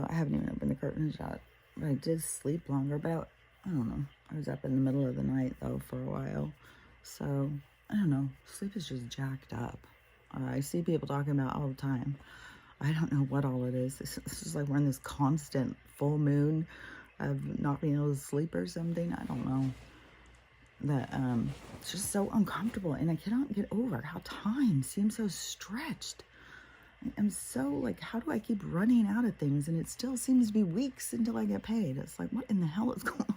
I haven't even opened the curtains yet, but I did sleep longer, but I don't know. I was up in the middle of the night, though, for a while. So, I don't know. Sleep is just jacked up. I see people talking about it all the time. I don't know what all it is. This is like we're in this constant full moon of not being able to sleep or something. I don't know. That it's just so uncomfortable, and I cannot get over how time seems so stretched. I'm so like, how do I keep running out of things, and it still seems to be weeks until I get paid? It's like, what in the hell is going on?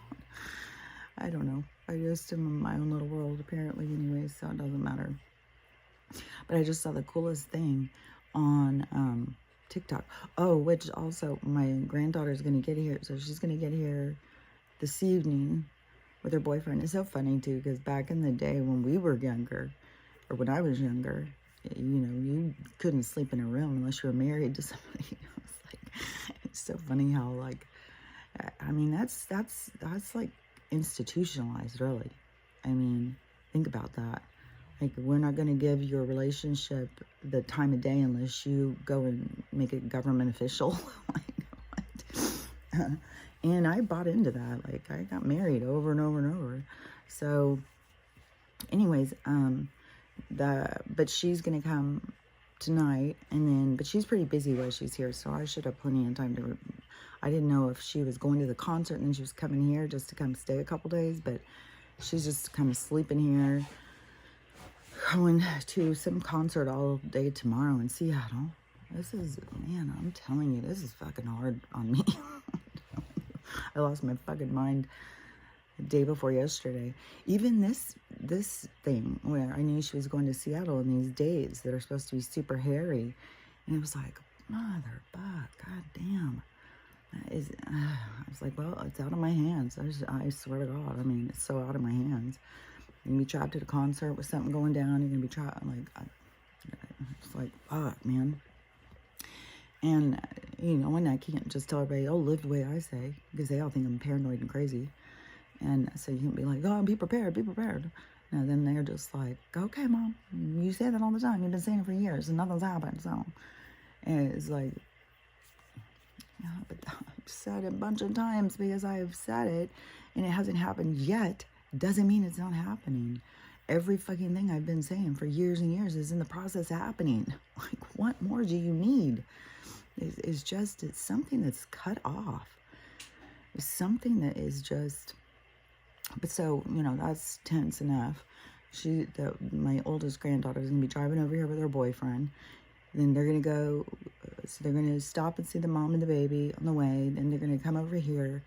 I don't know. I just am in my own little world apparently anyway, so it doesn't matter. But I just saw the coolest thing on TikTok. Oh, which also my granddaughter's gonna get here, so she's gonna get here this evening with her boyfriend. It's so funny too, because back in the day when we were younger, or when I was younger, you know, you couldn't sleep in a room unless you were married to somebody. It's like, it's so funny how, like, I mean, that's like institutionalized, really. I mean, think about that. Like, we're not going to give your relationship the time of day unless you go and make it government official. Like, what? And I bought into that. Like, I got married over and over and over. So, anyways, but she's gonna come tonight, and then, but she's pretty busy while she's here, so I should have plenty of time to. I didn't know if she was going to the concert and then she was coming here just to come stay a couple days, but she's just kind of sleeping here, going to some concert all day tomorrow in Seattle. This is, man, I'm telling you, this is fucking hard on me. I lost my fucking mind the day before yesterday. Even this thing where I knew she was going to Seattle in these days that are supposed to be super hairy, and it was like, mother buck, god damn. I was like, well, it's out of my hands. I swear to God, I mean, it's so out of my hands. You're gonna be trapped at a concert with something going down. You're gonna be trapped, like, it's like, fuck, man. And, you know, and I can't just tell everybody, oh, live the way I say, because they all think I'm paranoid and crazy. And so you can be like, oh, be prepared, be prepared. And then they're just like, okay, Mom, you say that all the time. You've been saying it for years and nothing's happened. So, and it's like, yeah, but I've said it a bunch of times because I've said it and it hasn't happened yet. Doesn't mean it's not happening. Every fucking thing I've been saying for years and years is in the process of happening. Like, what more do you need? It's just, it's something that's cut off. It's something that is just, but so, you know, that's tense enough. My oldest granddaughter is going to be driving over here with her boyfriend. Then they're going to go, so they're going to stop and see the mom and the baby on the way. Then they're going to come over here,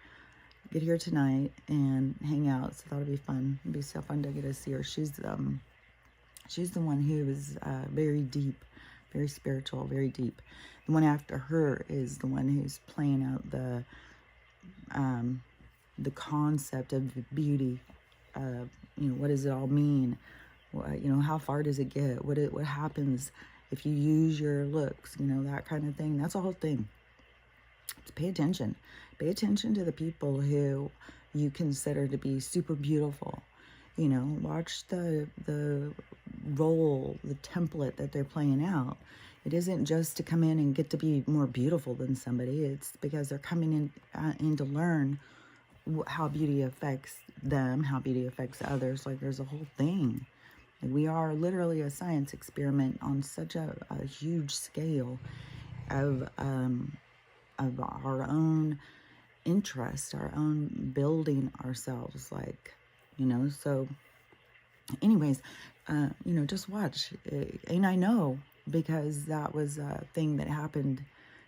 get here tonight, and hang out. So that'll be fun. It'll be so fun to get to see her. She's the one who is very deep, very spiritual, very deep. The one after her is the one who's playing out the concept of beauty. You know, what does it all mean? You know, how far does it get? What happens if you use your looks? You know, that kind of thing. That's the whole thing. So pay attention. Pay attention to the people who you consider to be super beautiful. You know, watch the role, the template that they're playing out. It isn't just to come in and get to be more beautiful than somebody. It's because they're coming in to learn how beauty affects them, how beauty affects others. Like, there's a whole thing. Like, we are literally a science experiment on such a huge scale of our own interest, our own building ourselves, like, you know. So anyways, you know, just watch. And I know, because that was a thing that happened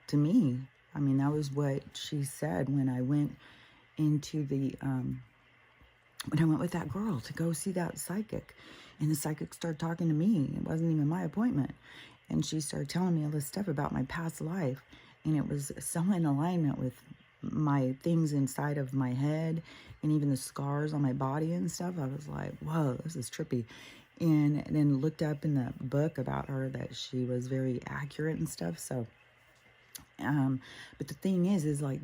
to me. I mean, that was what she said when I went into the, when I went with that girl to go see that psychic. And the psychic started talking to me. It wasn't even my appointment. And she started telling me all this stuff about my past life. And it was so in alignment with my things inside of my head and even the scars on my body and stuff. I was like, whoa, this is trippy. And then looked up in the book about her that she was very accurate and stuff. So, but the thing is like,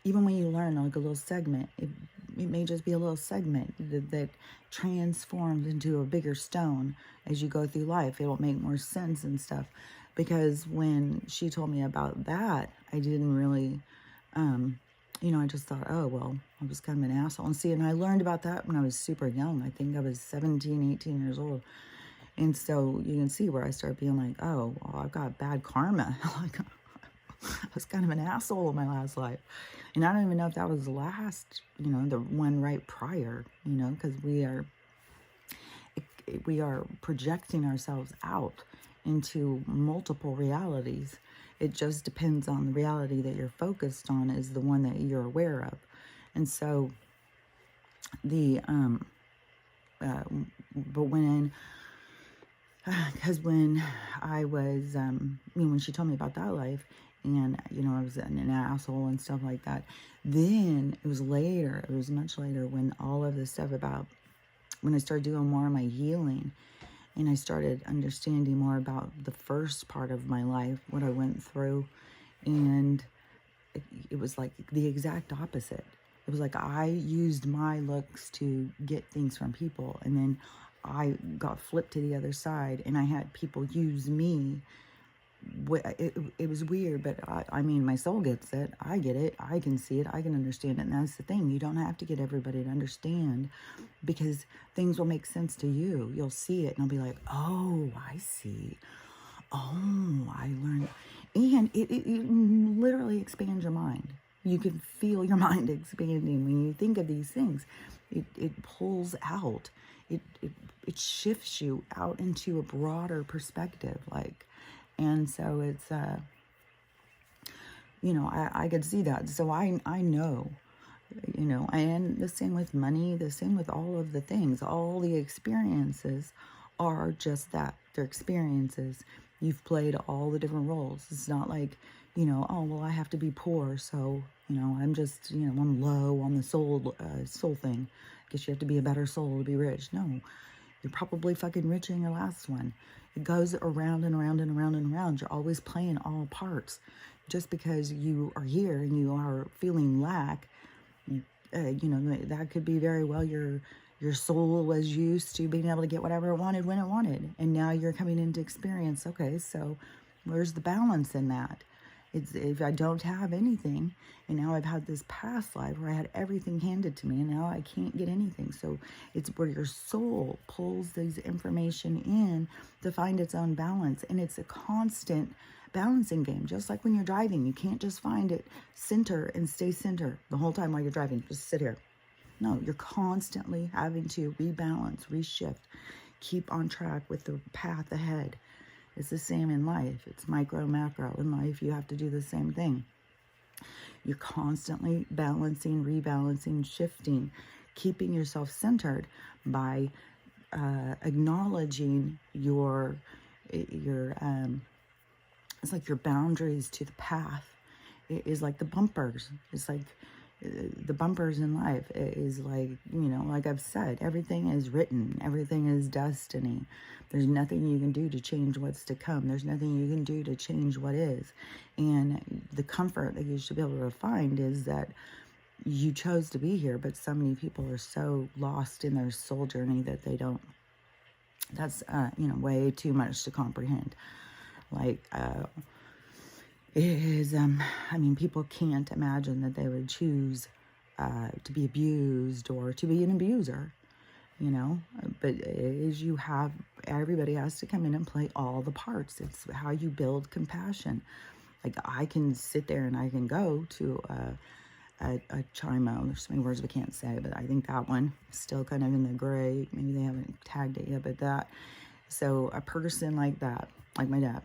even when you learn like a little segment, it may just be a little segment that transforms into a bigger stone as you go through life. It'll make more sense and stuff. because when she told me about that, I didn't really, I just thought, oh, well, I was kind of an asshole. And see, and I learned about that when I was super young. I think I was 17, 18 years old. And so you can see where I start being like, oh, well, I've got bad karma. Like, I was kind of an asshole in my last life. And I don't even know if that was the last, the one right prior, because we are projecting ourselves out into multiple realities. It just depends on the reality that you're focused on is the one that you're aware of. And so but when I was, when she told me about that life, and, I was an asshole and stuff like that, then it was much later when all of this stuff when I started doing more of my healing, and I started understanding more about the first part of my life, what I went through, and it was like the exact opposite. It was like I used my looks to get things from people, and then I got flipped to the other side, and I had people use me. It was weird, but I mean, my soul gets it. I get it. I can see it. I can understand it. And that's the thing. You don't have to get everybody to understand, because things will make sense to you. You'll see it, and you'll be like, oh, I see. Oh, I learned. And it literally expands your mind. You can feel your mind expanding when you think of these things. It pulls out. It shifts you out into a broader perspective, and so it's I could see that. So I know, and the same with money, the same with all of the things. All the experiences are just that. They're experiences. You've played all the different roles. It's not like, oh, well, I have to be poor, so, I'm just, I'm low on the soul thing. Guess you have to be a better soul to be rich. No, you're probably fucking rich in your last one. It goes around and around and around and around. You're always playing all parts. Just because you are here and you are feeling lack, that could be very well your soul was used to being able to get whatever it wanted when it wanted. And now you're coming into experience. Okay, so where's the balance in that? It's if I don't have anything, and now I've had this past life where I had everything handed to me, and now I can't get anything. So it's where your soul pulls this information in to find its own balance. And it's a constant balancing game. Just like when you're driving, you can't just find it center and stay center the whole time while you're driving. Just sit here. No, you're constantly having to rebalance, reshift, keep on track with the path ahead. It's the same in life. It's micro, macro. In life, you have to do the same thing. You're constantly balancing, rebalancing, shifting, keeping yourself centered by acknowledging your it's like your boundaries to the path. It is like the bumpers. It's like the bumpers in life. It is like, like I've said, everything is written. Everything is destiny. There's nothing you can do to change what's to come. There's nothing you can do to change what is. And the comfort that you should be able to find is that you chose to be here, but so many people are so lost in their soul journey that they don't. That's, way too much to comprehend. People can't imagine that they would choose to be abused or to be an abuser, but everybody has to come in and play all the parts. It's how you build compassion. Like, I can sit there and I can go to a chimo. There's so many words we can't say, but I think that one is still kind of in the gray. Maybe they haven't tagged it yet, but that. So a person like that, like my dad.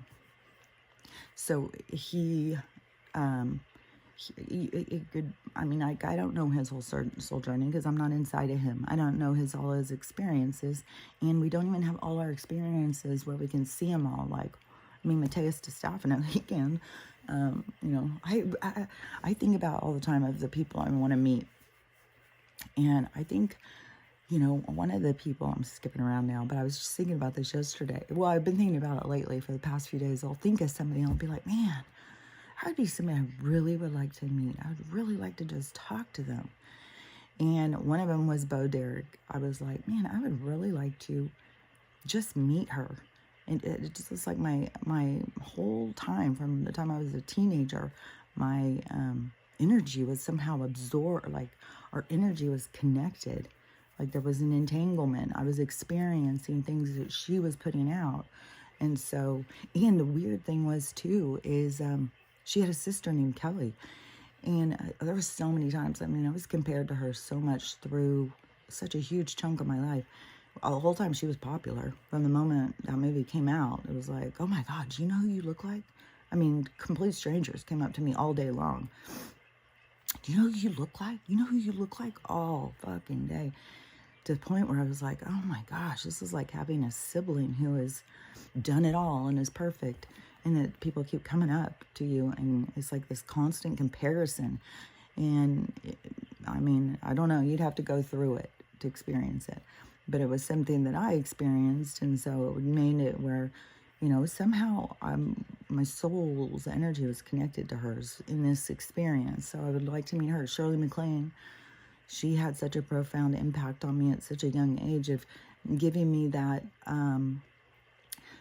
So he could, I don't know his whole soul journey because I'm not inside of him. I don't know all his experiences, and we don't even have all our experiences where we can see them all. Mateus DeStefano, he can. I think about all the time of the people I want to meet, and I think, one of the people, I'm skipping around now, but I was just thinking about this yesterday. Well, I've been thinking about it lately for the past few days. I'll think of somebody and I'll be like, man, that would be somebody I really would like to meet. I would really like to just talk to them. And one of them was Bo Derek. I was like, man, I would really like to just meet her And it just was like my whole time, from the time I was a teenager, my energy was somehow absorbed, like our energy was connected. Like there was an entanglement. I was experiencing things that she was putting out. And so, and the weird thing was too, is she had a sister named Kelly. And there were so many times, I mean, I was compared to her so much through such a huge chunk of my life. The whole time she was popular. From the moment that movie came out, it was like, oh my God, do you know who you look like? I mean, complete strangers came up to me all day long. Do you know who you look like? You know who you look like? All fucking day. To the point where I was like, oh my gosh, this is like having a sibling who has done it all and is perfect. And that people keep coming up to you, and it's like this constant comparison. And I mean, I don't know, you'd have to go through it to experience it. But it was something that I experienced, and so it made it where, you know, somehow my soul's energy was connected to hers in this experience. So I would like to meet her. Shirley MacLaine, she had such a profound impact on me at such a young age of giving me that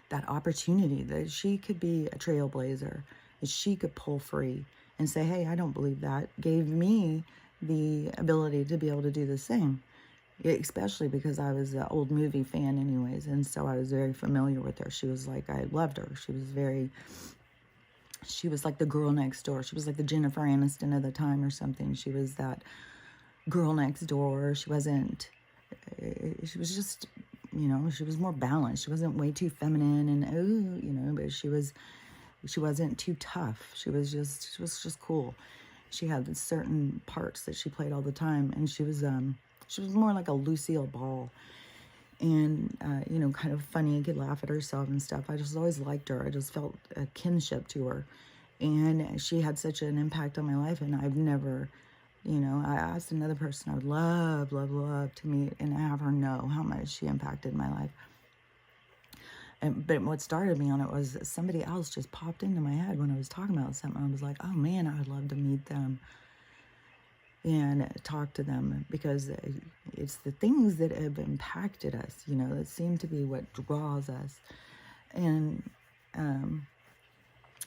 that opportunity that she could be a trailblazer, that she could pull free and say, hey, I don't believe that. Gave me the ability to be able to do the same, especially because I was an old movie fan anyways, and so I was very familiar with her. She was like, I loved her. She was like the girl next door. She was like the Jennifer Aniston of the time or something. She was that girl next door. She was just, you know, she was more balanced. She wasn't way too feminine and, oh, you know, but she wasn't too tough. She was just cool. She had certain parts that she played all the time, and she was more like a Lucille Ball, and you know, kind of funny and could laugh at herself and stuff. I just always liked her. I just felt a kinship to her, and she had such an impact on my life. And I've never, you know, I asked another person I would love to meet and have her know how much she impacted my life. But what started me on it was somebody else just popped into my head when I was talking about something. I was like, oh man, I would love to meet them and talk to them, because it's the things that have impacted us, you know, that seem to be what draws us. And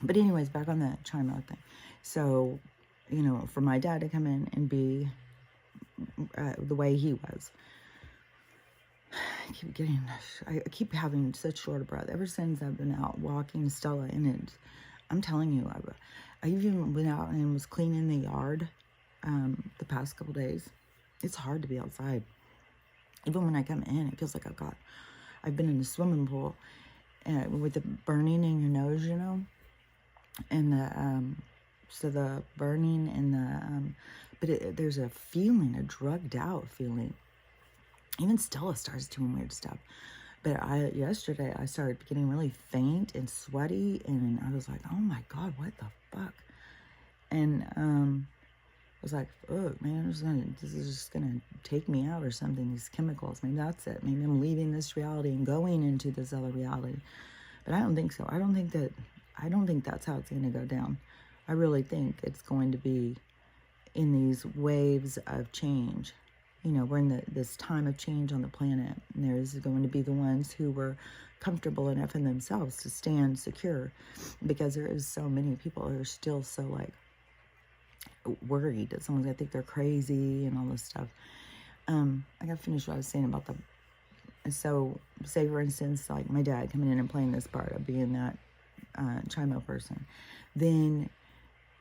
but anyways, back on the chime out thing. So, you know, for my dad to come in and be the way he was, I keep having such short breath ever since I've been out walking Stella. And I'm telling you, I even went out and was cleaning the yard the past couple days. It's hard to be outside. Even when I come in, it feels like I've been in a swimming pool with the burning in your nose, you know, and the burning and but there's a feeling, a drugged out feeling. Even Stella starts doing weird stuff. But yesterday I started getting really faint and sweaty, and I was like, oh my God, what the fuck? And I was like, oh man, this is just gonna take me out or something, these chemicals. Maybe that's it. Maybe I'm leaving this reality and going into this other reality. But I don't think so. I don't think that's how it's gonna go down. I really think it's going to be in these waves of change. You know, we're in this time of change on the planet, and there's going to be the ones who were comfortable enough in themselves to stand secure, because there is so many people who are still so like worried that someone's gonna think they're crazy and all this stuff. I gotta finish what I was saying about so say for instance, like my dad coming in and playing this part of being that chimo person, then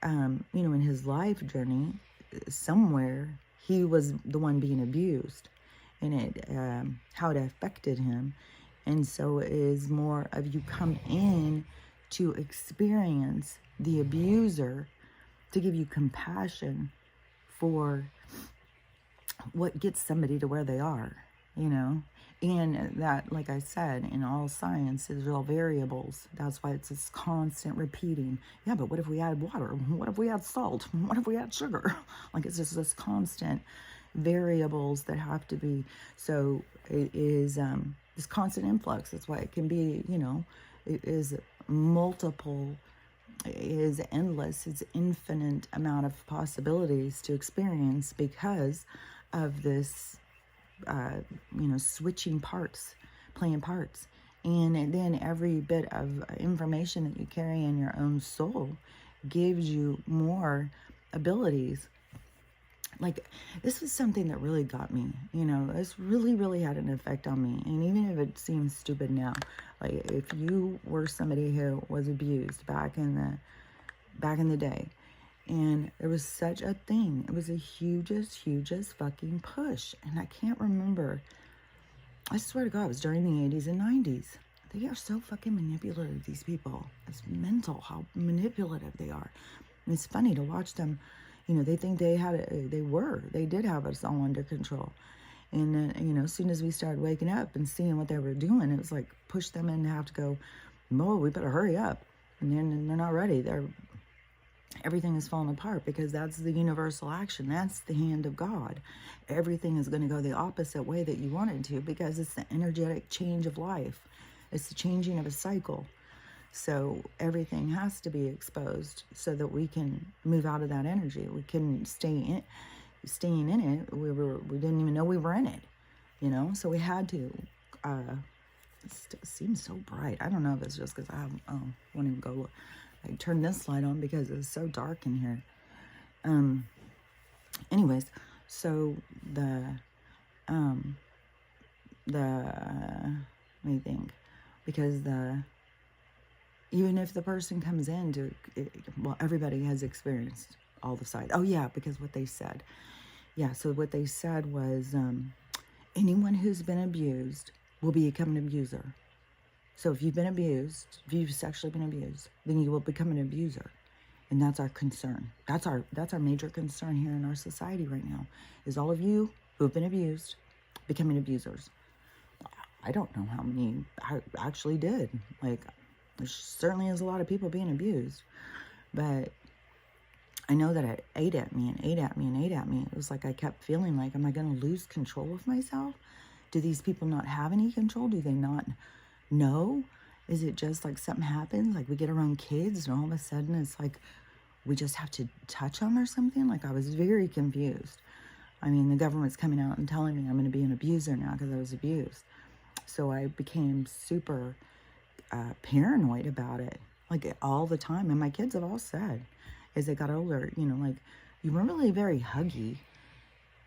you know, in his life journey somewhere he was the one being abused, and how it affected him. And so it is more of you come in to experience the abuser, to give you compassion for what gets somebody to where they are, you know. And that, like I said, in all science, is all variables. That's why it's this constant repeating. Yeah, but what if we add water? What if we add salt? What if we add sugar? Like, it's just this constant variables that have to be. So it is this constant influx. That's why it can be, you know, it is multiple, it is endless. It's infinite amount of possibilities to experience because of this you know, switching parts, playing parts. And then every bit of information that you carry in your own soul gives you more abilities. Like, this was something that really got me, you know, this really, really had an effect on me. And even if it seems stupid now, like if you were somebody who was abused back in the day, and there was such a thing, it was the hugest fucking push. And I can't remember, I swear to God, it was during the 80s and 90s. They are so fucking manipulative, these people. It's mental how manipulative they are. And it's funny to watch them. You know, they think they did have us all under control. And then, you know, as soon as we started waking up and seeing what they were doing, it was like push them in to have to go, oh, we better hurry up. And then they're not ready. Everything is falling apart because that's the universal action. That's the hand of God. Everything is going to go the opposite way that you want it to because it's the energetic change of life. It's the changing of a cycle. So everything has to be exposed so that we can move out of that energy. We couldn't staying in it. We didn't even know we were in it, you know. So we had to. It seems so bright. I don't know if it's just because I won't even go look. I turned this light on because it's so dark in here. Anyways, so let me think, because even if the person comes in to, well, everybody has experienced all the sides. Oh yeah, because what they said. Yeah, so what they said was, anyone who's been abused will become an abuser. So if you've been abused, if you've sexually been abused, then you will become an abuser. And that's our concern. That's our major concern here in our society right now, is all of you who have been abused becoming abusers. I don't know how many I actually did. Like, there certainly is a lot of people being abused. But I know that it ate at me and ate at me and ate at me. It was like I kept feeling like, am I going to lose control of myself? Do these people not have any control? Do they not know? Is it just like something happens? Like we get around kids and all of a sudden it's like we just have to touch them or something? Like I was very confused. I mean, the government's coming out and telling me I'm going to be an abuser now because I was abused. So I became super paranoid about it, like all the time. And my kids have all said, as they got older, you know, like, you were really very huggy.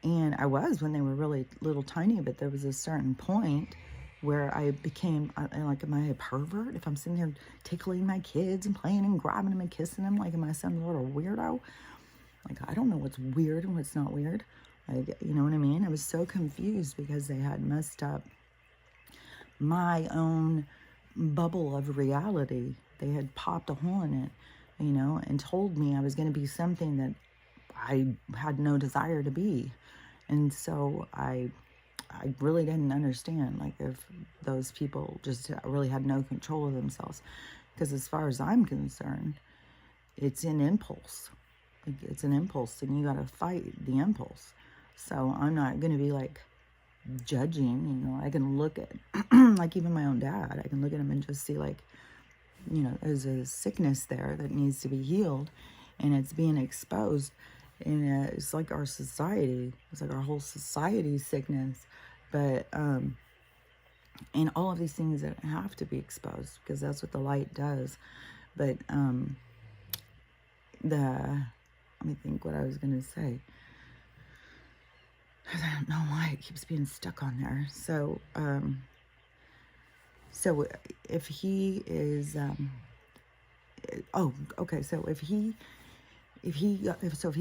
And I was when they were really little tiny, but there was a certain point where I became, like, am I a pervert? If I'm sitting here tickling my kids and playing and grabbing them and kissing them, like, am I some little weirdo? Like, I don't know what's weird and what's not weird. Like, you know what I mean? I was so confused because they had messed up my own bubble of reality. They had popped a hole in it, you know, and told me I was going to be something that I had no desire to be. And so I really didn't understand, like, if those people just really had no control of themselves. Because as far as I'm concerned, it's an impulse. Like, it's an impulse, and you got to fight the impulse. So I'm not going to be, like, judging, you know. I can look at, like, even my own dad, I can look at him and just see, like, you know, there's a sickness there that needs to be healed, and it's being exposed. And it's like our society, it's like our whole society sickness. But, and all of these things that have to be exposed, because that's what the light does. But, let me think what I was going to say. I don't know why it keeps being stuck on there. So, so if he is, oh, okay. So if he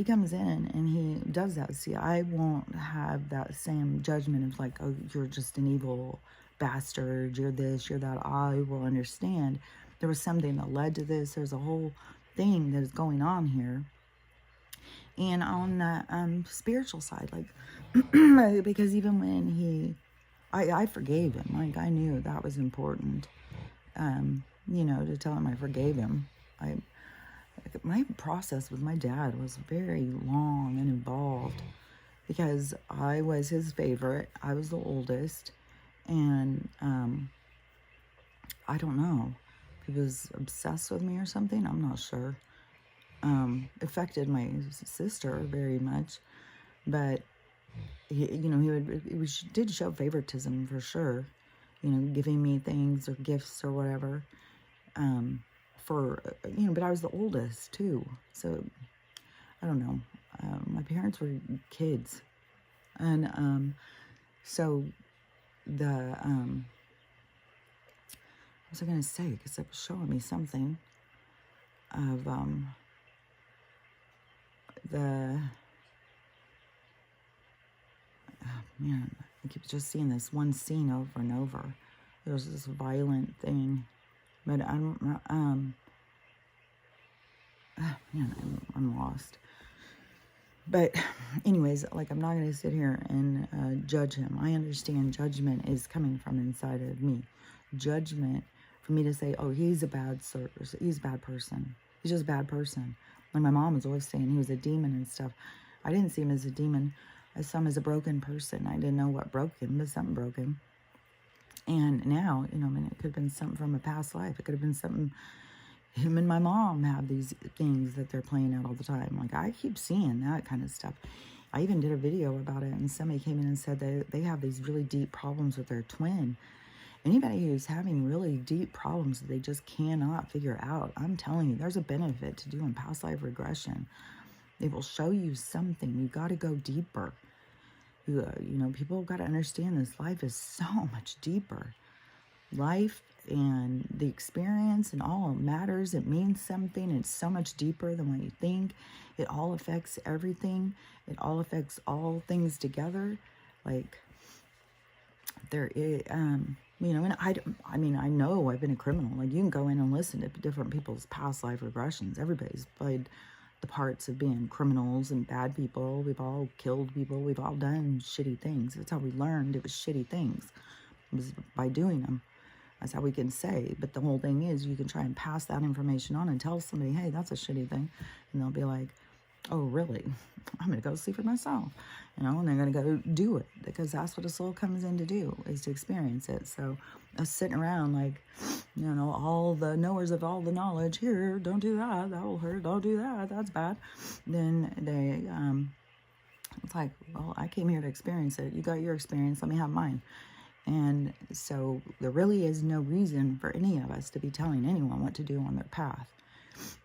comes in and he does that, see, I won't have that same judgment of like, oh, you're just an evil bastard, you're this, you're that. I will understand there was something that led to this. There's a whole thing that is going on here. And on the spiritual side, like, because even when I forgave him, like, I knew that was important, you know, to tell him I forgave him. My process with my dad was very long and involved because I was his favorite. I was the oldest, and I don't know if he was obsessed with me or something. I'm not sure. Affected my sister very much, but he, you know, he did show favoritism for sure. you know, giving me things or gifts or whatever. For, you know, but I was the oldest too. So, I don't know. My parents were kids. And so the, what was I going to say? Because it was showing me something of the, oh man, I keep just seeing this one scene over and over. There's this violent thing, but I'm man, I'm lost. But anyways, like, I'm not going to sit here and judge him. I understand judgment is coming from inside of me. Judgment, for me to say, oh, he's a bad he's a bad person. He's just a bad person. Like my mom was always saying he was a demon and stuff. I didn't see him as a demon. I saw him as a broken person. I didn't know what broke him, but something broke him. And now, you know, I mean, it could have been something from a past life. It could have been something. Him and my mom have these things that they're playing out all the time. Like, I keep seeing that kind of stuff. I even did a video about it, and somebody came in and said that they have these really deep problems with their twin. Anybody who's having really deep problems that they just cannot figure out, I'm telling you, there's a benefit to doing past life regression. It will show you something. You got to go deeper. You know, people got to understand this life is so much deeper. Life and the experience and all matters. It means something. It's so much deeper than what you think. It all affects everything. It all affects all things together. Like, there is, you know, and I mean, I know I've been a criminal. Like, you can go in and listen to different people's past life regressions. Everybody's played the parts of being criminals and bad people. We've all killed people. We've all done shitty things. That's how we learned it was shitty things. It was by doing them. That's how we can say. But the whole thing is, you can try and pass that information on and tell somebody, hey, that's a shitty thing. And they'll be like, oh, really? I'm going to go see for myself. You know, and they're going to go do it. Because that's what a soul comes in to do, is to experience it. So us sitting around like, you know, all the knowers of all the knowledge, here, don't do that. That will hurt. Don't do that. That's bad. Then they, it's like, well, I came here to experience it. You got your experience. Let me have mine. And so there really is no reason for any of us to be telling anyone what to do on their path.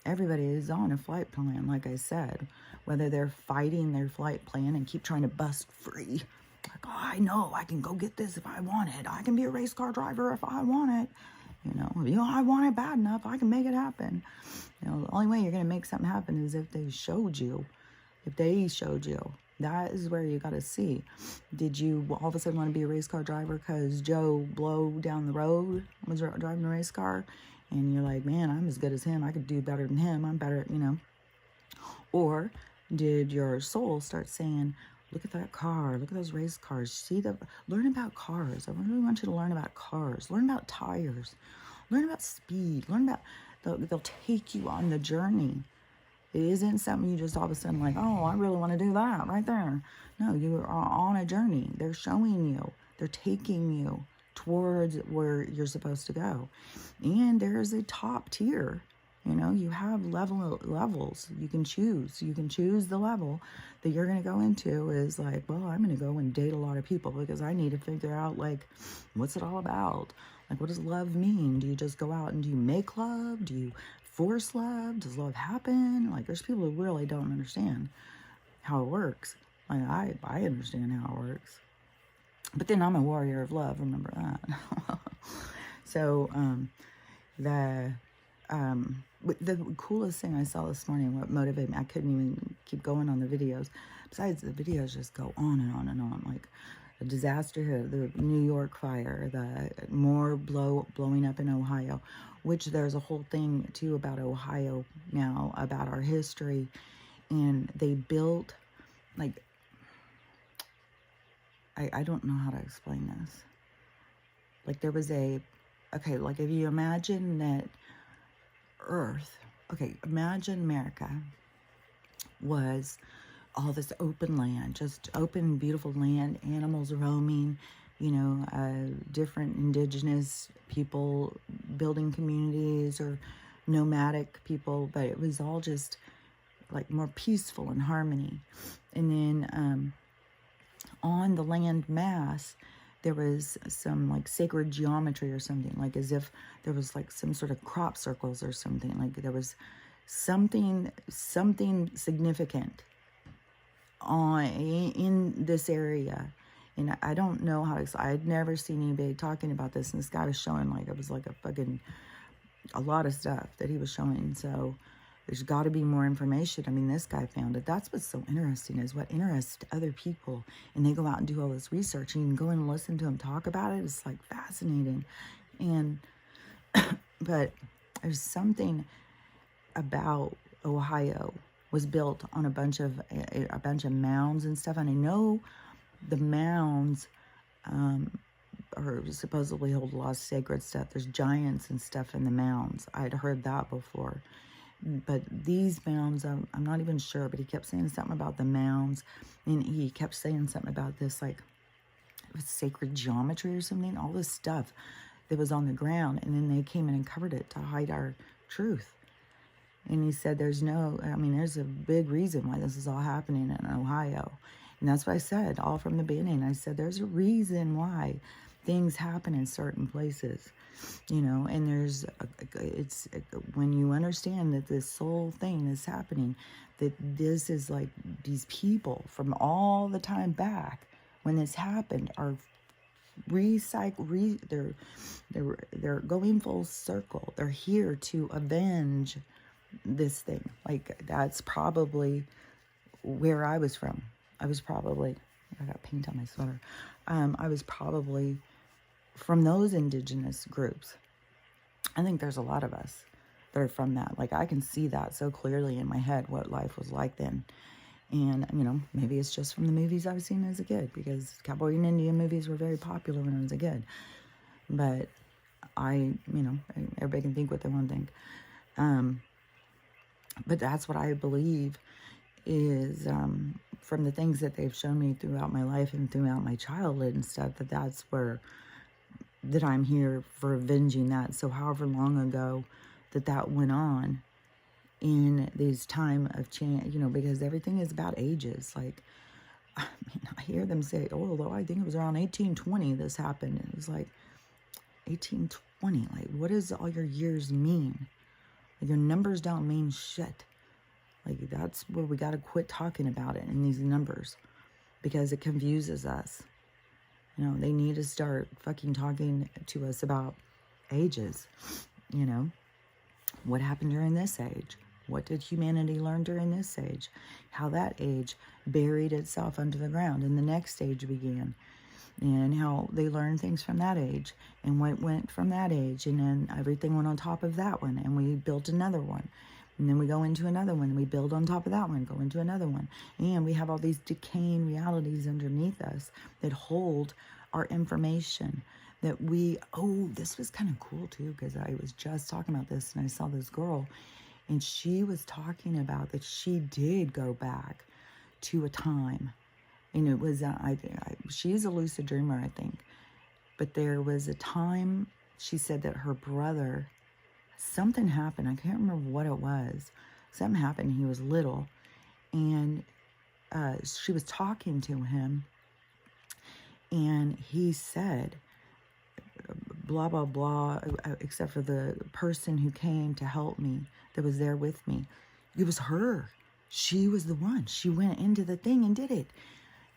Everybody is on a flight plan, like I said, whether they're fighting their flight plan and keep trying to bust free. Like, oh, I know I can go get this if I want it. I can be a race car driver if I want it. You know, I want it bad enough. I can make it happen. You know, the only way you're going to make something happen is if they showed you. If they showed you. That is where you got to see. Did you all of a sudden want to be a race car driver because Joe Blow down the road was driving a race car? And you're like, man, I'm as good as him. I could do better than him. I'm better, you know. Or did your soul start saying, look at that car. Look at those race cars. Learn about cars. I really want you to learn about cars. Learn about tires. Learn about speed. Learn about, they'll take you on the journey. It isn't something you just all of a sudden like, oh, I really want to do that right there. No, you are on a journey. They're showing you. They're taking you towards where you're supposed to go. And there's a top tier. You know, you have levels. You can choose. You can choose the level that you're going to go into is like, well, I'm going to go and date a lot of people because I need to figure out, like, what's it all about? Like, what does love mean? Do you just go out and do you make love? Do you force love? Does love happen? Like, there's people who really don't understand how it works. Like, I understand how it works. But then I'm a warrior of love, remember that. So, the coolest thing I saw this morning, what motivated me, I couldn't even keep going on the videos. Besides, the videos just go on and on and on. Like, a disaster here, the New York fire, the more blowing up in Ohio, which there's a whole thing too about Ohio now, about our history. And they built, like, I don't know how to explain this. Like, there was okay, like, if you imagine that Earth, okay, imagine America was all this open land, just open, beautiful land, animals roaming, you know, different indigenous people building communities or nomadic people, but it was all just like more peaceful and harmony. And then on the land mass, there was some like sacred geometry or something, like as if there was like some sort of crop circles or something, like there was something significant on in this area. And I don't know how to, I had never seen anybody talking about this, and this guy was showing like, it was like a lot of stuff that he was showing. So there's got to be more information. I mean, this guy found it. That's what's so interesting, is what interests other people. And they go out and do all this research, and you can go and listen to them talk about it. It's like fascinating. And, but there's something about Ohio was built on a bunch of mounds and stuff. And I know the mounds, or supposedly hold a lot of sacred stuff. There's giants and stuff in the mounds. I'd heard that before. But these mounds, I'm not even sure, but he kept saying something about the mounds, and he kept saying something about this, like, it was sacred geometry or something, all this stuff that was on the ground, and then they came in and covered it to hide our truth. And he said there's a big reason why this is all happening in Ohio. And that's what I said all from the beginning. I said there's a reason why things happen in certain places, and it's when you understand that this whole thing is happening, that this is like these people from all the time back when this happened are they're going full circle. They're here to avenge this thing. Like, that's probably where I was from. I got paint on my sweater. I was probably from those indigenous groups. I think there's a lot of us that are from that. Like, I can see that so clearly in my head, what life was like then. And, maybe it's just from the movies I've seen as a kid, because cowboy and Indian movies were very popular when I was a kid. But everybody can think what they want to think. But that's what I believe is, from the things that they've shown me throughout my life and throughout my childhood and stuff, that I'm here for avenging that. So however long ago that went on in this time of change, because everything is about ages. Like, I hear them say, although I think it was around 1820 this happened. It was like 1820. Like, what does all your years mean? Like, your numbers don't mean shit. Like, that's where we got to quit talking about it in these numbers, because it confuses us. They need to start fucking talking to us about ages. What happened during this age? What did humanity learn during this age? How that age buried itself under the ground and the next age began. And how they learned things from that age, and what went from that age, and then everything went on top of that one, and we built another one. And then we go into another one, and we build on top of that one, go into another one. And we have all these decaying realities underneath us that hold our information. This was kind of cool too, because I was just talking about this, and I saw this girl, and she was talking about that she did go back to a time. And it was, she's a lucid dreamer, I think. But there was a time, she said that her brother, something happened. I can't remember what it was. Something happened. He was little. And she was talking to him. And he said, blah, blah, blah, except for the person who came to help me, that was there with me. It was her. She was the one. She went into the thing and did it.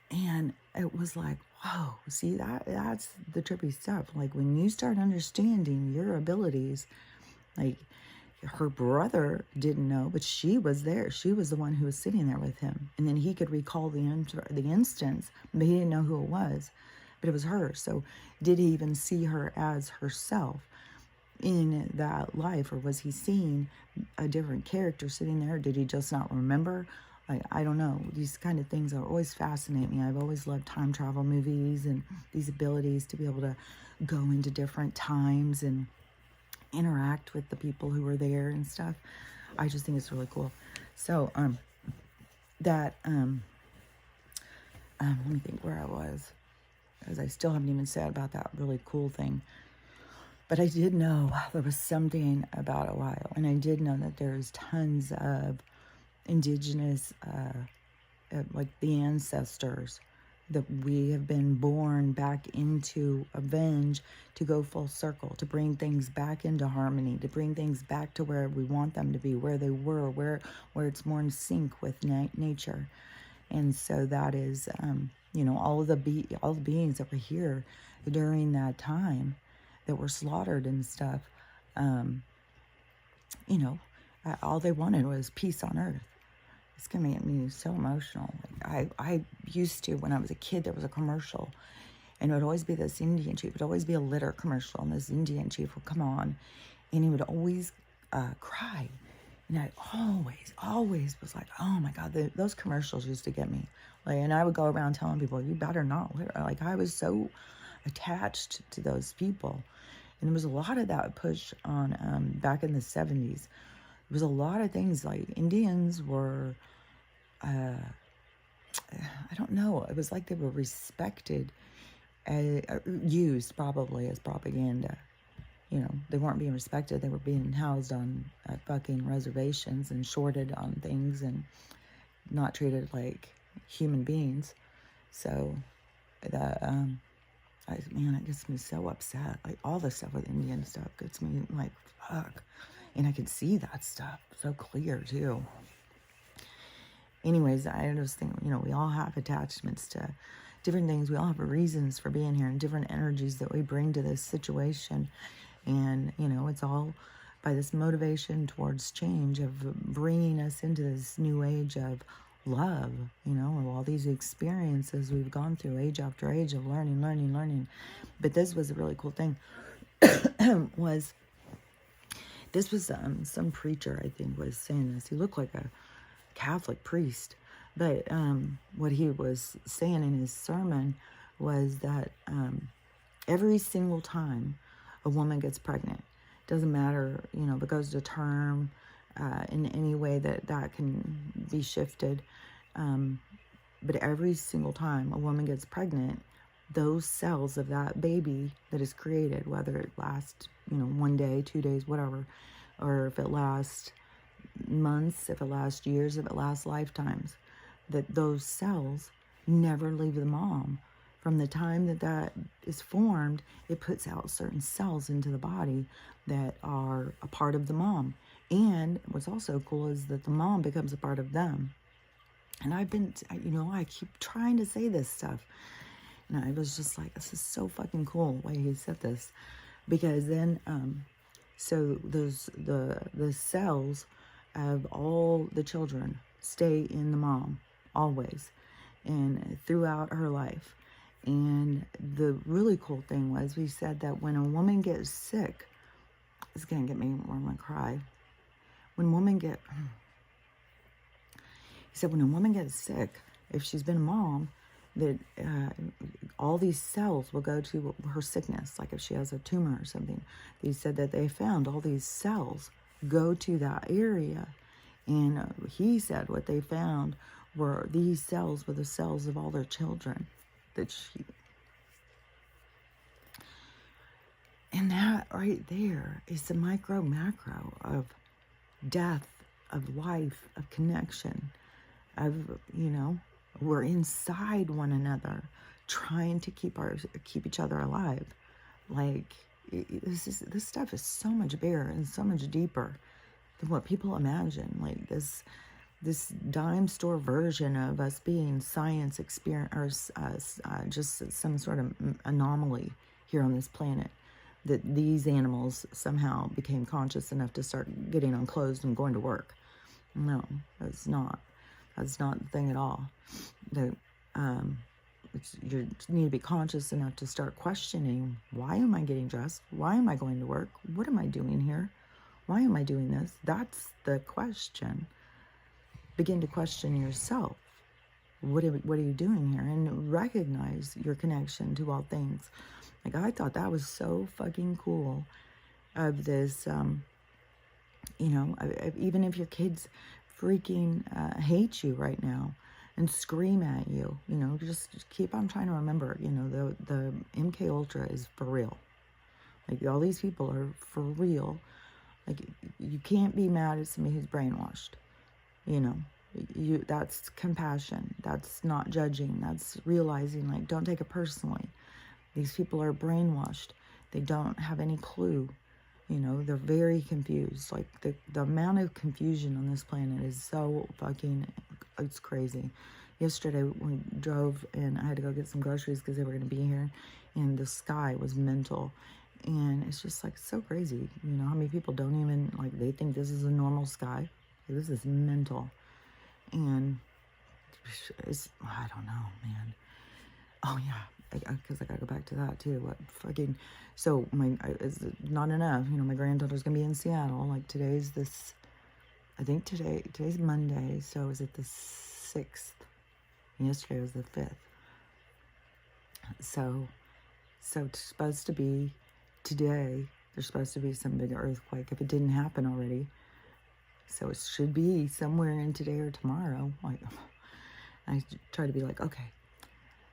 And it was like, whoa, see, that's the trippy stuff. Like, when you start understanding your abilities, like, her brother didn't know, but she was there. She was the one who was sitting there with him. And then he could recall the instance, but he didn't know who it was. But it was her. So did he even see her as herself in that life? Or was he seeing a different character sitting there? Did he just not remember? I don't know. These kind of things are always fascinate me. I've always loved time travel movies and these abilities to be able to go into different times and interact with the people who were there and stuff. I just think it's really cool. So, let me think where I was, because I still haven't even said about that really cool thing. But I did know there was something about Ohio, and I did know that there's tons of indigenous, like the ancestors that we have been born back into avenge, to go full circle, to bring things back into harmony, to bring things back to where we want them to be, where they were, where it's more in sync with nature. And so that is, you know, all the beings that were here during that time that were slaughtered and stuff, you know, all they wanted was peace on earth. It's gonna make me so emotional. Like I used to, when I was a kid, there was a commercial, and it would always be this Indian chief. It would always be a litter commercial, and this Indian chief would come on, and he would always cry. And I always was like, oh my God, those commercials used to get me. Like, and I would go around telling people, you better not litter. Like, I was so attached to those people. And there was a lot of that push on back in the 70s. There was a lot of things, like Indians were, I don't know, it was like they were respected, used probably as propaganda. You know, they weren't being respected. They were being housed on fucking reservations and shorted on things and not treated like human beings. So that, man, it gets me so upset. Like, all the stuff with Indian stuff gets me like, fuck. And I can see that stuff so clear too. Anyways, I just think, you know, we all have attachments to different things. We all have reasons for being here and different energies that we bring to this situation. And, you know, it's all by this motivation towards change, of bringing us into this new age of love, you know, of all these experiences we've gone through age after age of learning. But this was a really cool thing. This was some preacher, I think, was saying this. He looked like a Catholic priest. But what he was saying in his sermon was that every single time a woman gets pregnant, doesn't matter, you know, if it goes to term, in any way that can be shifted, but every single time a woman gets pregnant, those cells of that baby that is created, whether it lasts, you know, 1 day, 2 days, whatever, or if it lasts months, if it lasts years, if it lasts lifetimes, that those cells never leave the mom. From the time that is formed, it puts out certain cells into the body that are a part of the mom. And what's also cool is that the mom becomes a part of them. And I've been, you know, I keep trying to say this stuff. And I was just like, this is so fucking cool the way he said this. Because then, so the cells of all the children stay in the mom, always, and throughout her life. And the really cool thing was, he said that when a woman gets sick, it's going to get me, I'm going to cry. He said when a woman gets sick, if she's been a mom, that all these cells will go to her sickness. Like if she has a tumor or something, he said that they found all these cells go to that area. And he said what they found were these cells were the cells of all their children. And that right there is the micro macro of death, of life, of connection, of, you know, we're inside one another trying to keep each other alive. Like, this stuff is so much bigger and so much deeper than what people imagine. Like this dime store version of us being science experience, or just some sort of anomaly here on this planet, that these animals somehow became conscious enough to start getting on clothes and going to work. No, that's not the thing at all. That you need to be conscious enough to start questioning, why am I getting dressed? Why am I going to work? What am I doing here? Why am I doing this? That's the question. Begin to question yourself. What are you doing here? And recognize your connection to all things. Like, I thought that was so fucking cool of this, you know, even if your kids freaking hate you right now and scream at you, you know, just keep on trying to remember, you know, the MK Ultra is for real. Like, all these people are for real. Like, you can't be mad at somebody who's brainwashed, you know. That's compassion. That's not judging. That's realizing, like, don't take it personally. These people are brainwashed. They don't have any clue. You know, they're very confused. Like, the amount of confusion on this planet is so fucking, it's crazy. Yesterday, we drove, and I had to go get some groceries because they were going to be here, and the sky was mental. And it's just, like, so crazy. You know, how many people don't even, like, they think this is a normal sky. Like, this is mental. And it's, I don't know, man. Oh, yeah, because I got to go back to that, too. What fucking, so, it's not enough. You know, my granddaughter's going to be in Seattle. Like, today's this, I think today's Monday, so is it the 6th? Yesterday was the 5th. So it's supposed to be today. There's supposed to be some big earthquake if it didn't happen already. So it should be somewhere in today or tomorrow. Like, I try to be like, okay,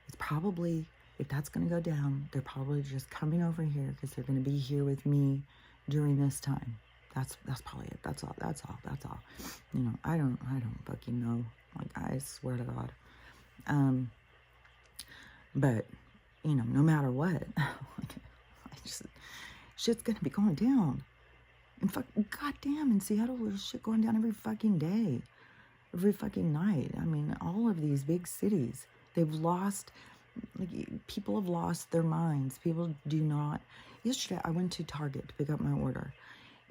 it's probably, if that's going to go down, they're probably just coming over here because they're going to be here with me during this time. That's probably it. That's all. You know, I don't fucking know. Like, I swear to God. But, you know, no matter what, shit's gonna be going down. And goddamn, in Seattle, there's shit going down every fucking day, every fucking night. I mean, all of these big cities, they've lost, like, people have lost their minds. People do not. Yesterday, I went to Target to pick up my order.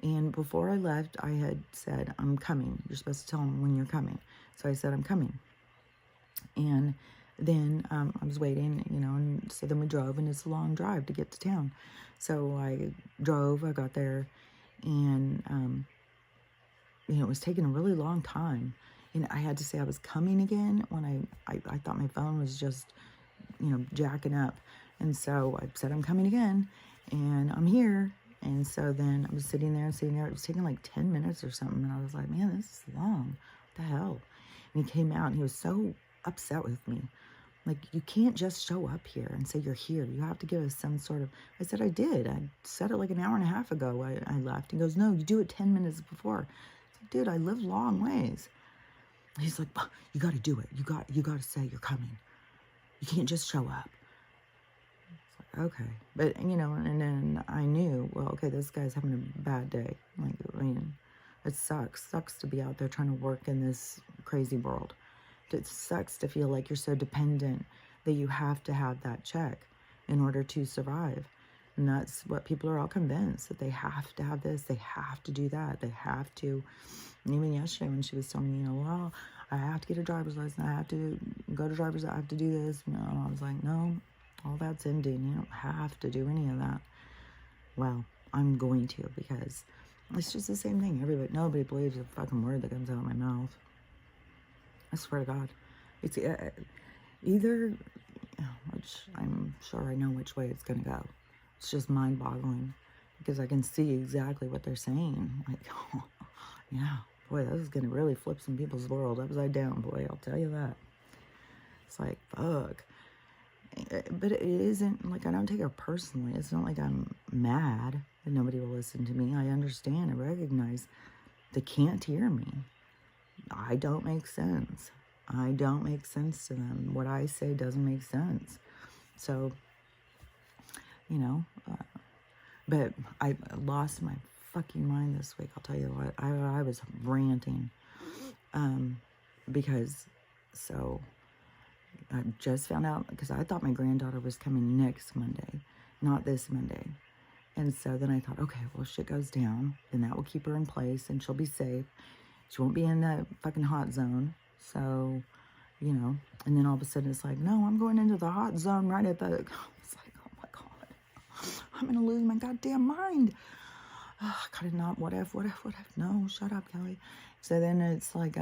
And before I left, I had said, I'm coming. You're supposed to tell them when you're coming. So I said, I'm coming. And then I was waiting, you know, and so then we drove, and it's a long drive to get to town. So I drove, I got there, and, you know, it was taking a really long time. And I had to say I was coming again when I thought my phone was just, you know, jacking up. And so I said, I'm coming again, and I'm here. And so then I was sitting there. It was taking like 10 minutes or something. And I was like, man, this is long. What the hell? And he came out, and he was so upset with me. Like, you can't just show up here and say you're here. You have to give us some sort of... I said, I did. I said it like an hour and a half ago. I left. He goes, no, you do it 10 minutes before. I said, dude, I live long ways. He's like, you got to do it. You got to say you're coming. You can't just show up. It's like, okay. But, you know, and then I knew, well, okay, this guy's having a bad day. Like, I mean, it sucks. Sucks to be out there trying to work in this crazy world. It sucks to feel like you're so dependent that you have to have that check in order to survive. And that's what people are all convinced, that they have to have this, they have to do that, they have to. And even yesterday when she was telling me, you know, well, I have to get a driver's license, I have to go to driver's, I have to do this. You know, I was like, no, all that's ending. You don't have to do any of that. Well, I'm going to, because it's just the same thing. Nobody believes a fucking word that comes out of my mouth. I swear to God, it's either, which I'm sure I know which way it's going to go. It's just mind-boggling, because I can see exactly what they're saying. Like, oh, yeah, boy, this is going to really flip some people's world upside down, boy, I'll tell you that. It's like, fuck. But it isn't, like, I don't take it personally. It's not like I'm mad that nobody will listen to me. I understand, I recognize they can't hear me. I don't make sense. I don't make sense to them. What I say doesn't make sense. So, you know, but I lost my fucking mind this week. I'll tell you what, I was ranting, because, so, I just found out, because I thought my granddaughter was coming next Monday, not this Monday. And so then I thought, okay, well, shit goes down, and that will keep her in place, and she'll be safe. She won't be in the fucking hot zone. So, you know, and then all of a sudden it's like, no, I'm going into the hot zone right at the... It's like, oh my God, I'm going to lose my goddamn mind. Oh, I gotta not, what if, no, shut up, Kelly. So then it's like,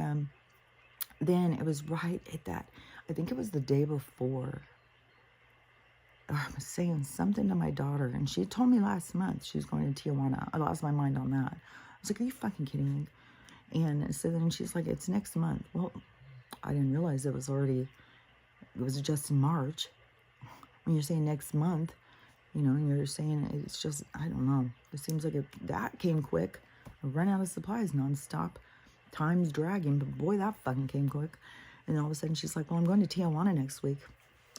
then it was right at that, I think it was the day before, I was saying something to my daughter, and she told me last month she was going to Tijuana. I lost my mind on that. I was like, are you fucking kidding me? And so then she's like, it's next month. Well, I didn't realize it was just in March. When you're saying next month, you know, and you're saying it's just, I don't know. It seems like that came quick. I run out of supplies nonstop. time's dragging, but boy, that fucking came quick. And all of a sudden she's like, well, I'm going to Tijuana next week.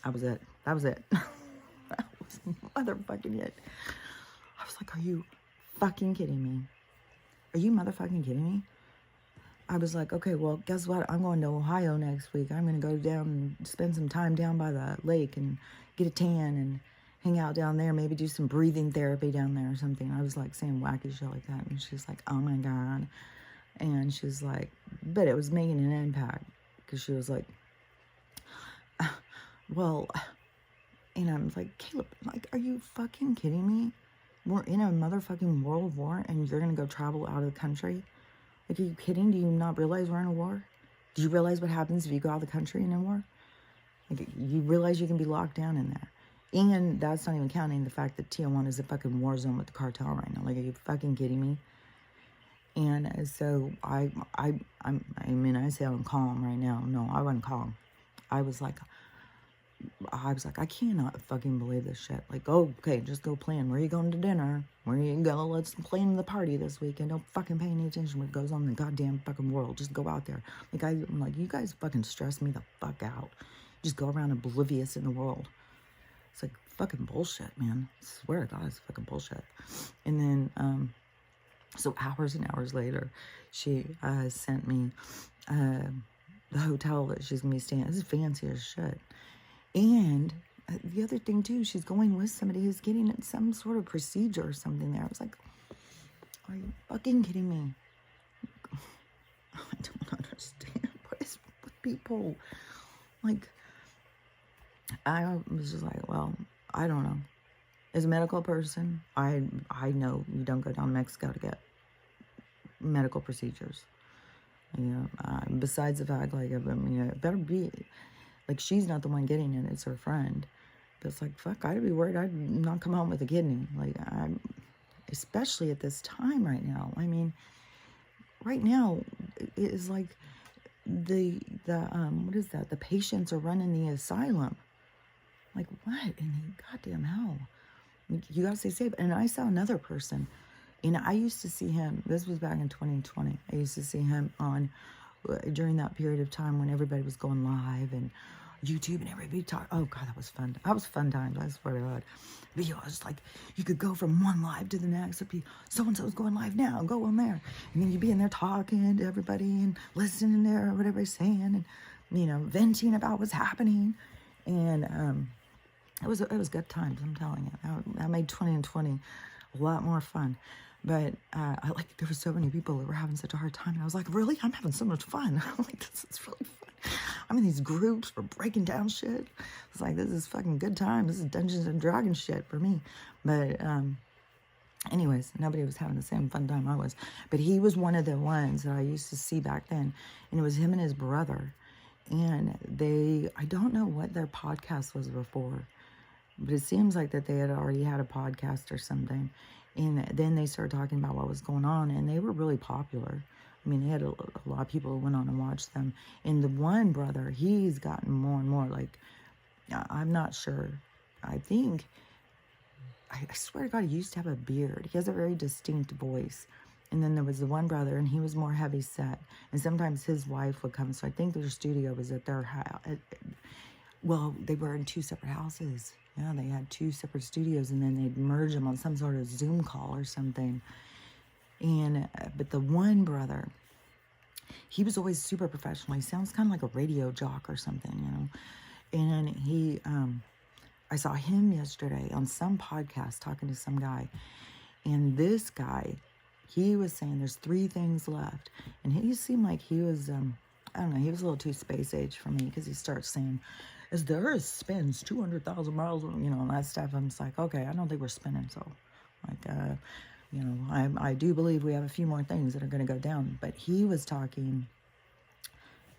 That was it. That was it. That was motherfucking it. I was like, are you fucking kidding me? Are you motherfucking kidding me? I was like, okay, well, guess what? I'm going to Ohio next week. I'm going to go down and spend some time down by the lake and get a tan and hang out down there, maybe do some breathing therapy down there or something. I was like saying wacky shit like that. And she's like, oh my God. And she's like, but it was making an impact because she was like, well, and I'm like, Caleb, like, are you fucking kidding me? We're in a motherfucking world war and you're going to go travel out of the country? Like, are you kidding? Do you not realize we're in a war? Do you realize what happens if you go out of the country in a war? Like, you realize you can be locked down in there. And that's not even counting the fact that Tijuana is a fucking war zone with the cartel right now. Like, are you fucking kidding me? And so I mean, I say I'm calm right now. No, I wasn't calm. I was like, I cannot fucking believe this shit. Like, oh, okay, just go plan. Where are you going to dinner? Where are you going? Let's plan the party this weekend. Don't fucking pay any attention to what goes on in the goddamn fucking world. Just go out there. Like, I'm like, you guys fucking stress me the fuck out. Just go around oblivious in the world. It's like fucking bullshit, man. I swear to God, it's fucking bullshit. And then, so hours and hours later, she sent me the hotel that she's going to be staying at. This is fancy as shit. And the other thing, too, she's going with somebody who's getting some sort of procedure or something there. I was like, are you fucking kidding me? I don't understand. What is with people? Like, I was just like, well, I don't know. As a medical person, I know you don't go down to Mexico to get medical procedures. You know, besides the fact, like, I mean, it better be... Like, she's not the one getting it, it's her friend. But it's like, fuck, I'd be worried I'd not come home with a kidney. Like, especially at this time right now. I mean, right now, it is like what is that? The patients are running the asylum. Like, what in the goddamn hell? You gotta stay safe. And I saw another person, and I used to see him, this was back in 2020. I used to see him on... during that period of time when everybody was going live and YouTube and everybody talked. Oh God, that was fun. That was fun times. I swear to God. But you know, it's like you could go from one live to the next. It'd be so-and-so's going live now. Go on there. And then you'd be in there talking to everybody and listening to what everybody's saying and, you know, venting about what's happening. And it was good times, I'm telling you. That made 2020 a lot more fun. But there were so many people that were having such a hard time. And I was like, really? I'm having so much fun. I'm like, this is really fun. I'm in these groups. We're breaking down shit. It's like, this is fucking good time. This is Dungeons and Dragons shit for me. But anyways, nobody was having the same fun time I was. But he was one of the ones that I used to see back then. And it was him and his brother. And I don't know what their podcast was before. But it seems like that they had already had a podcast or something. And then they started talking about what was going on, and they were really popular. I mean, they had a lot of people who went on and watched them. And the one brother, he's gotten more and more, like, I'm not sure. I think, I swear to God, he used to have a beard. He has a very distinct voice. And then there was the one brother, and he was more heavy set. And sometimes his wife would come. So I think their studio was at their house. Well, they were in two separate houses. Yeah, they had two separate studios, and then they'd merge them on some sort of Zoom call or something. And but the one brother, he was always super professional. He sounds kind of like a radio jock or something, you know. And he, I saw him yesterday on some podcast talking to some guy. And this guy, he was saying there's 3 things left. And he seemed like he was, I don't know, he was a little too space age for me, because he starts saying, as the Earth spins 200,000 miles, you know, and that stuff. I'm just like, okay, I don't think we're spinning. So, like, you know, I do believe we have a few more things that are going to go down. But he was talking,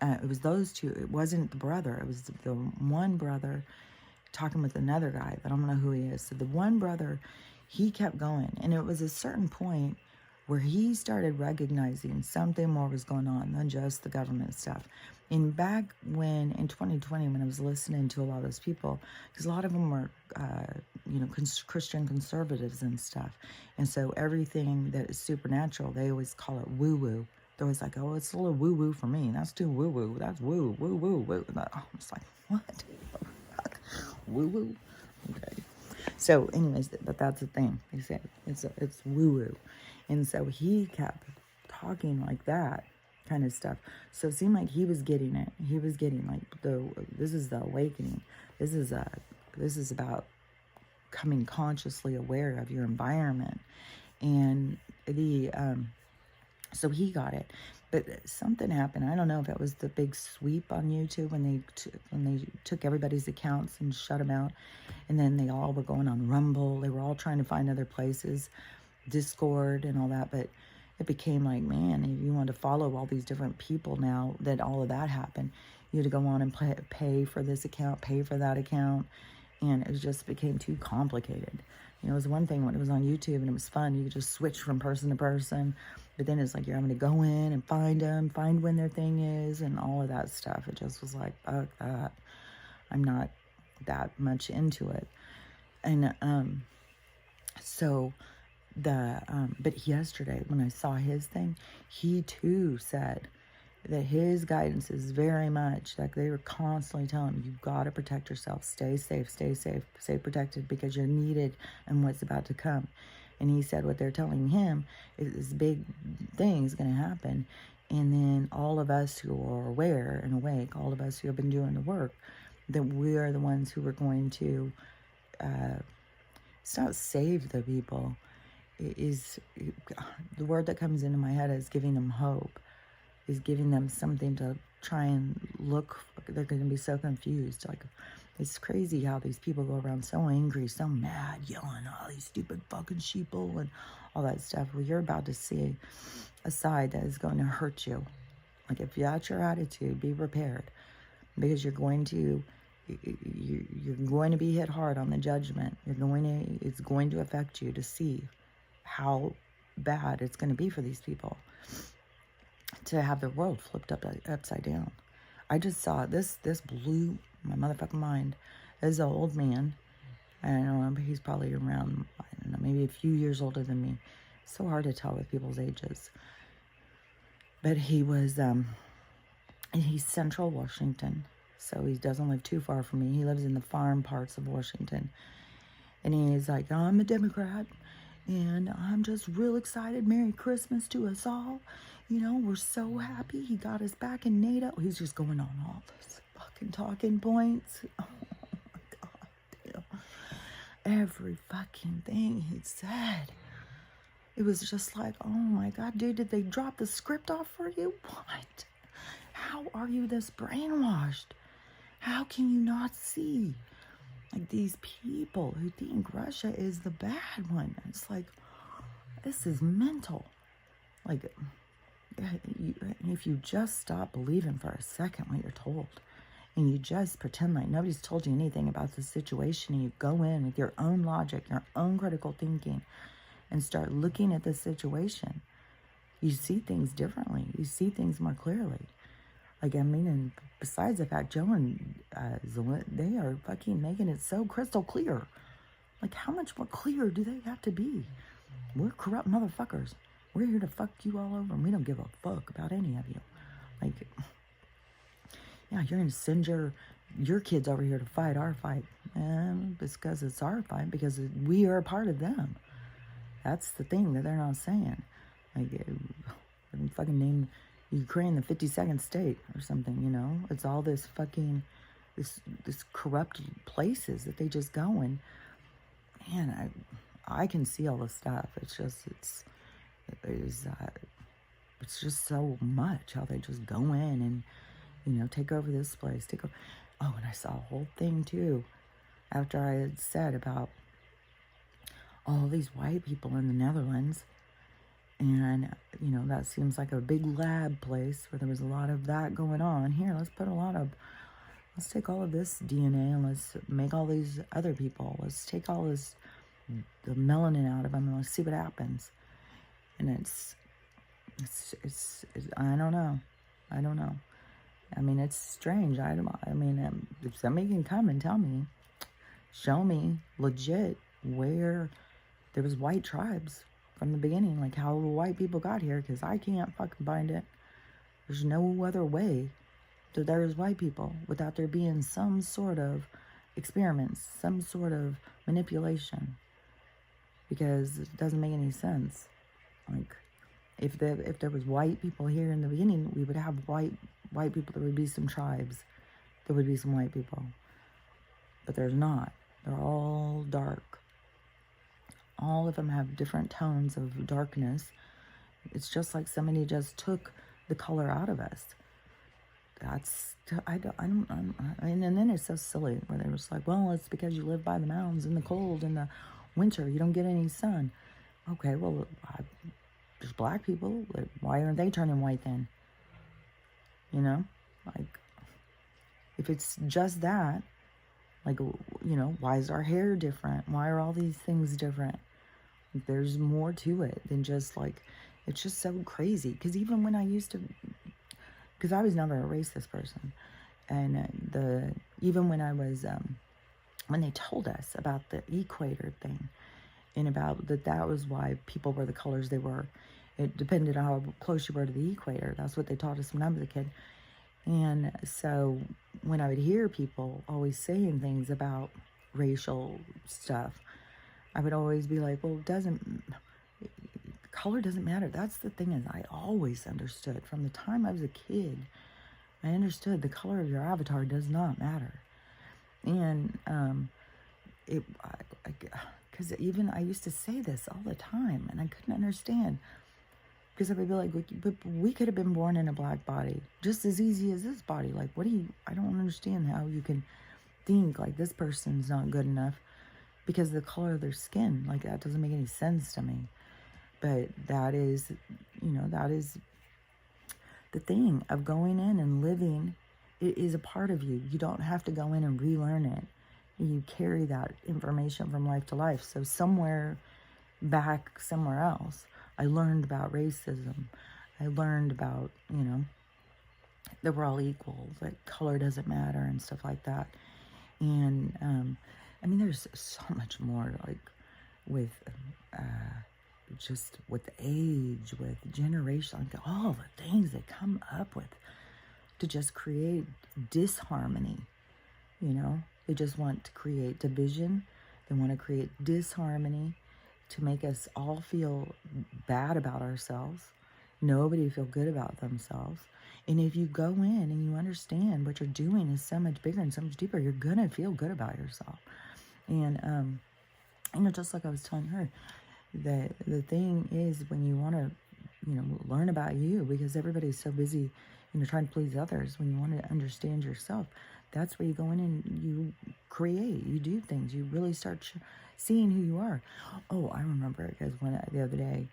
it was those two. It wasn't the brother. It was the one brother talking with another guy, but I don't know who he is. So the one brother, he kept going. And it was a certain point where he started recognizing something more was going on than just the government stuff. And back when, in 2020, when I was listening to a lot of those people, because a lot of them were, you know, Christian conservatives and stuff. And so everything that is supernatural, they always call it woo-woo. they're always like, oh, it's a little woo-woo for me. That's too woo-woo. That's woo-woo. And I'm just like, what? Woo-woo? Okay. So anyways, but that's the thing. They say it's woo-woo. And so he kept talking like that kind of stuff. So it seemed like he was getting it. He was getting like this is the awakening. This is about coming consciously aware of your environment. And so he got it, but something happened. I don't know if it was the big sweep on YouTube when they took everybody's accounts and shut them out, and then they all were going on Rumble. They were all trying to find other places, Discord and all that. But it became like, man, if you want to follow all these different people now that all of that happened, you had to go on and pay for this account, pay for that account, and it just became too complicated. You know, it was one thing when it was on YouTube and it was fun. You could just switch from person to person. But then it's like you're having to go in and find them, find when their thing is, and all of that stuff. It just was like, fuck that. I'm not that much into it. And but yesterday when I saw his thing, he too said that his guidance is very much like they were constantly telling him, you've got to protect yourself, stay safe, stay protected, because you're needed in what's about to come. And he said what they're telling him is this big thing is going to happen. And then all of us who are aware and awake, all of us who have been doing the work, that we are the ones who are going to, it's not save the people. It is, the word that comes into my head is giving them hope, is giving them something to try and look. They're going to be so confused. Like, it's crazy how these people go around so angry, so mad, yelling, all these stupid fucking sheeple and all that stuff. Well, you're about to see a side that is going to hurt you. Like, if that's your attitude, be prepared, because you're going to be hit hard on the judgment. It's going to affect you to see how bad it's going to be for these people to have their world flipped upside down. I just saw this blew my motherfucking mind. There's an old man. I don't know, but he's probably around, I don't know, maybe a few years older than me. It's so hard to tell with people's ages. But he was, he's Central Washington, so he doesn't live too far from me. He lives in the farm parts of Washington. And he's like, I'm a Democrat, and I'm just real excited. Merry Christmas to us all. You know, we're so happy he got us back in NATO. He's just going on all this fucking talking points. Oh my God, damn. Every fucking thing he said. It was just like, oh my God, dude, did they drop the script off for you? What? How are you this brainwashed? How can you not see? Like, these people who think Russia is the bad one. It's like, this is mental. Like, if you just stop believing for a second what you're told, and you just pretend like nobody's told you anything about the situation, and you go in with your own logic, your own critical thinking, and start looking at the situation, you see things differently. You see things more clearly. Like, I mean, and besides the fact, Joe and they are fucking making it so crystal clear. Like, how much more clear do they have to be? We're corrupt motherfuckers. We're here to fuck you all over, and we don't give a fuck about any of you. Like, yeah, you're going to send your kids over here to fight our fight. And it's because it's our fight, because we are a part of them. That's the thing that they're not saying. Like, fucking name Ukraine the 52nd state or something, you know? It's all this fucking, this corrupt places that they just go in. Man, I can see all this stuff. It's just so much how they just go in and, you know, take over this place. Oh, and I saw a whole thing too after I had said about all these white people in the Netherlands. And, you know, that seems like a big lab place where there was a lot of that going on. Here, let's take all of this DNA and let's make all these other people. Let's take all the melanin out of them and let's see what happens. And it's I don't know. I mean, it's strange. I mean, if somebody can come and tell me, show me legit where there was white tribes from the beginning, like how white people got here, because I can't fucking find it. There's no other way that there's white people without there being some sort of experiments, some sort of manipulation, because it doesn't make any sense. Like, if there was white people here in the beginning, we would have white people. There would be some tribes. There would be some white people. But there's not. They're all dark. All of them have different tones of darkness. It's just like somebody just took the color out of us. And then it's so silly where they were just like, well, it's because you live by the mountains in the cold, in the winter, you don't get any sun. Okay, well, there's black people. Like, why aren't they turning white then? You know, like, if it's just that, like, you know, why is our hair different? Why are all these things different? There's more to it than just like, it's just so crazy. Because even when I used to, because I was never a racist person, and even when I was, when they told us about the equator thing, and about that was why people were the colors they were. It depended on how close you were to the equator. That's what they taught us when I was a kid. And so when I would hear people always saying things about racial stuff, I would always be like, well, color doesn't matter. That's the thing, is I always understood from the time I was a kid, I understood the color of your avatar does not matter. And because even I used to say this all the time, and I couldn't understand. Because I would be like, we could have been born in a black body just as easy as this body. Like, I don't understand how you can think like this person's not good enough because of the color of their skin. Like, that doesn't make any sense to me. But that is, you know, that is the thing of going in and living. It is a part of you. You don't have to go in and relearn it. You carry that information from life to life. So somewhere else, I learned about racism. I learned about, you know, that we're all equal, that color doesn't matter and stuff like that. And, I mean, there's so much more, like, with, just with age, with generation, like all the things they come up with to just create disharmony, you know? They just want to create division. They want to create disharmony to make us all feel bad about ourselves. Nobody feel good about themselves. And if you go in and you understand what you're doing is so much bigger and so much deeper, you're going to feel good about yourself. And, you know, just like I was telling her, the thing is when you want to, you know, learn about you, because everybody's so busy, you know, trying to please others, when you want to understand yourself, that's where you go in and you create, you do things, you really start seeing who you are. Oh, I remember because the other day,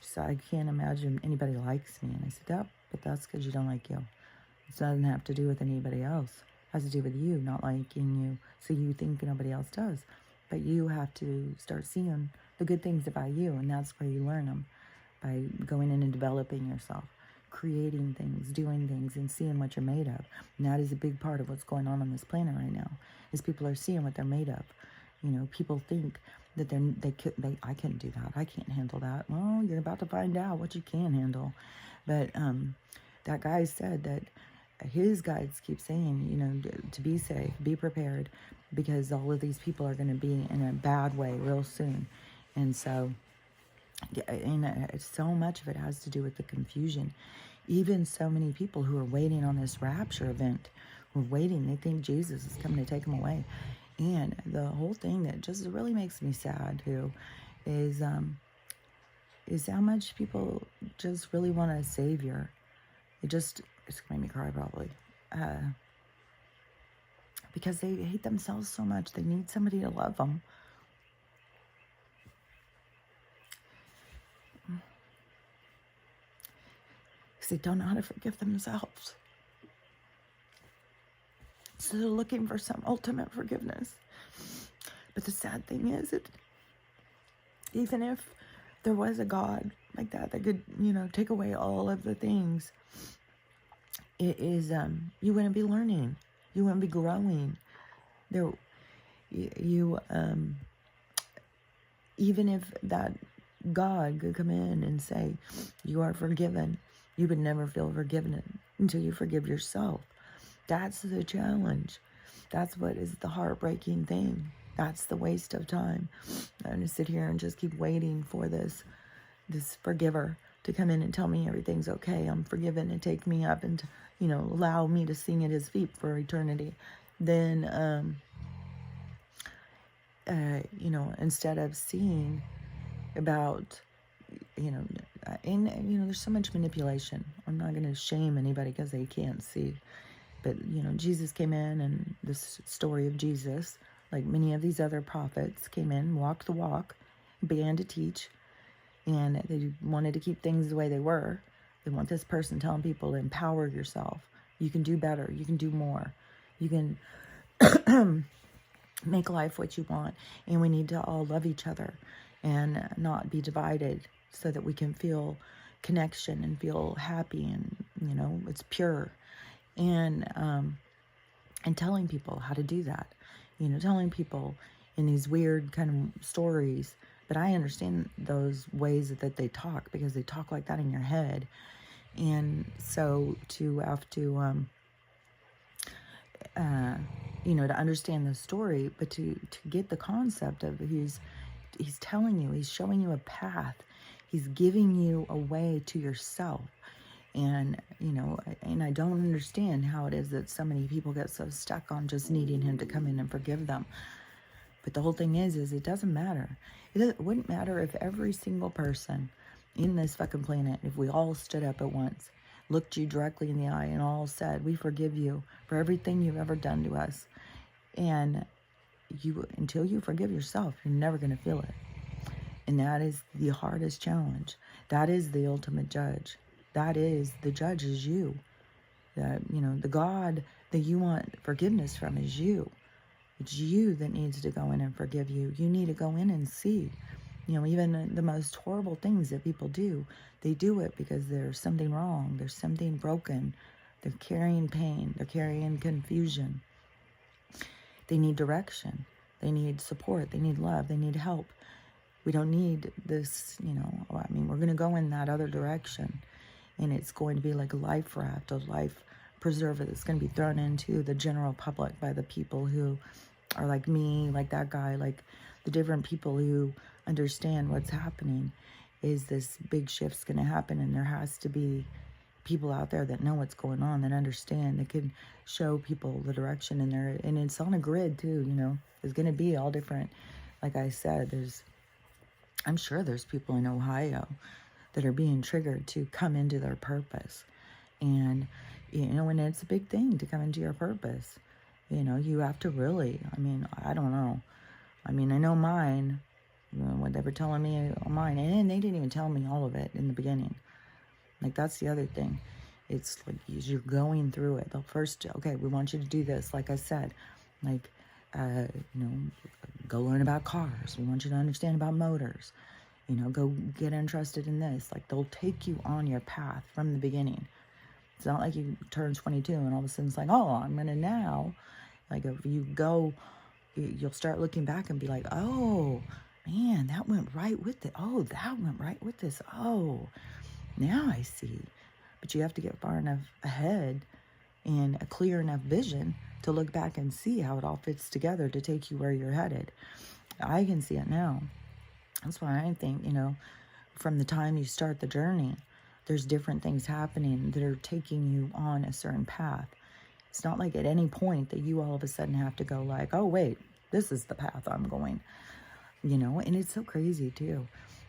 so I can't imagine anybody likes me. And I said, yep, but that's because you don't like you. It doesn't have to do with anybody else. It has to do with you not liking you, so you think nobody else does. But you have to start seeing the good things about you, and that's where you learn them, by going in and developing yourself, creating things, doing things, and seeing what you're made of. And that is a big part of what's going on this planet right now, is people are seeing what they're made of. You know, people think that I can't do that. I can't handle that. Well, you're about to find out what you can handle. But that guy said that his guides keep saying, you know, to be safe, be prepared, because all of these people are going to be in a bad way real soon. And so, so much of it has to do with the confusion. Even so many people who are waiting on this rapture event, who are waiting, they think Jesus is coming to take them away. And the whole thing that just really makes me sad too is how much people just really want a savior. It's gonna make me cry probably. Because they hate themselves so much. They need somebody to love them. Because they don't know how to forgive themselves. So they're looking for some ultimate forgiveness. But the sad thing is that even if there was a God like that could, you know, take away all of the things, it is, you wouldn't be learning. You wouldn't be growing. Even even if that God could come in and say, you are forgiven, you would never feel forgiven until you forgive yourself. That's the challenge. That's what is the heartbreaking thing. That's the waste of time. I'm going to sit here and just keep waiting for this forgiver to come in and tell me everything's okay. I'm forgiven, and take me up and, allow me to sing at his feet for eternity. Then, instead of seeing about, there's so much manipulation. I'm not going to shame anybody because they can't see. But, Jesus came in, and this story of Jesus, like many of these other prophets, came in, walked the walk, began to teach, and they wanted to keep things the way they were. They want this person telling people to empower yourself. You can do better. You can do more. You can make life what you want. And we need to all love each other and not be divided so that we can feel connection and feel happy and, it's pure. And telling people how to do that, telling people in these weird kind of stories. But I understand those ways that they talk, because they talk like that in your head. And so to have to, to understand the story, but to get the concept of he's telling you, he's showing you a path. He's giving you a way to yourself. And, and I don't understand how it is that so many people get so stuck on just needing him to come in and forgive them. But the whole thing is it doesn't matter. It wouldn't matter if every single person in this fucking planet, if we all stood up at once, looked you directly in the eye and all said, we forgive you for everything you've ever done to us. And until you forgive yourself, you're never going to feel it. And that is the hardest challenge. That is the ultimate judge. That is, the judge is you. That, the God that you want forgiveness from is you. It's you that needs to go in and forgive you. You need to go in and see. Even the most horrible things that people do, they do it because there's something wrong. There's something broken. They're carrying pain. They're carrying confusion. They need direction. They need support. They need love. They need help. We don't need this, we're going to go in that other direction. And it's going to be like a life raft, a life preserver that's going to be thrown into the general public by the people who are like me, like that guy, like the different people who understand what's happening. Is this big shift's going to happen, and there has to be people out there that know what's going on, that understand, that can show people the direction in there. And it's on a grid too, There's going to be all different, like I said, I'm sure there's people in Ohio that are being triggered to come into their purpose. And, and it's a big thing to come into your purpose. You have to really, I don't know. I know mine, what they were telling me on mine, and they didn't even tell me all of it in the beginning. Like, that's the other thing. It's like, you're going through it. They'll first, okay, we want you to do this. Like I said, like, go learn about cars. We want you to understand about motors. Go get interested in this. Like, they'll take you on your path from the beginning. It's not like you turn 22 and all of a sudden it's like, oh, I'm going to now. Like, if you go, you'll start looking back and be like, oh, man, that went right with it. Oh, that went right with this. Oh, now I see. But you have to get far enough ahead and a clear enough vision to look back and see how it all fits together to take you where you're headed. I can see it now. That's why I think, from the time you start the journey, there's different things happening that are taking you on a certain path. It's not like at any point that you all of a sudden have to go like, oh, wait, this is the path I'm going, and it's so crazy too,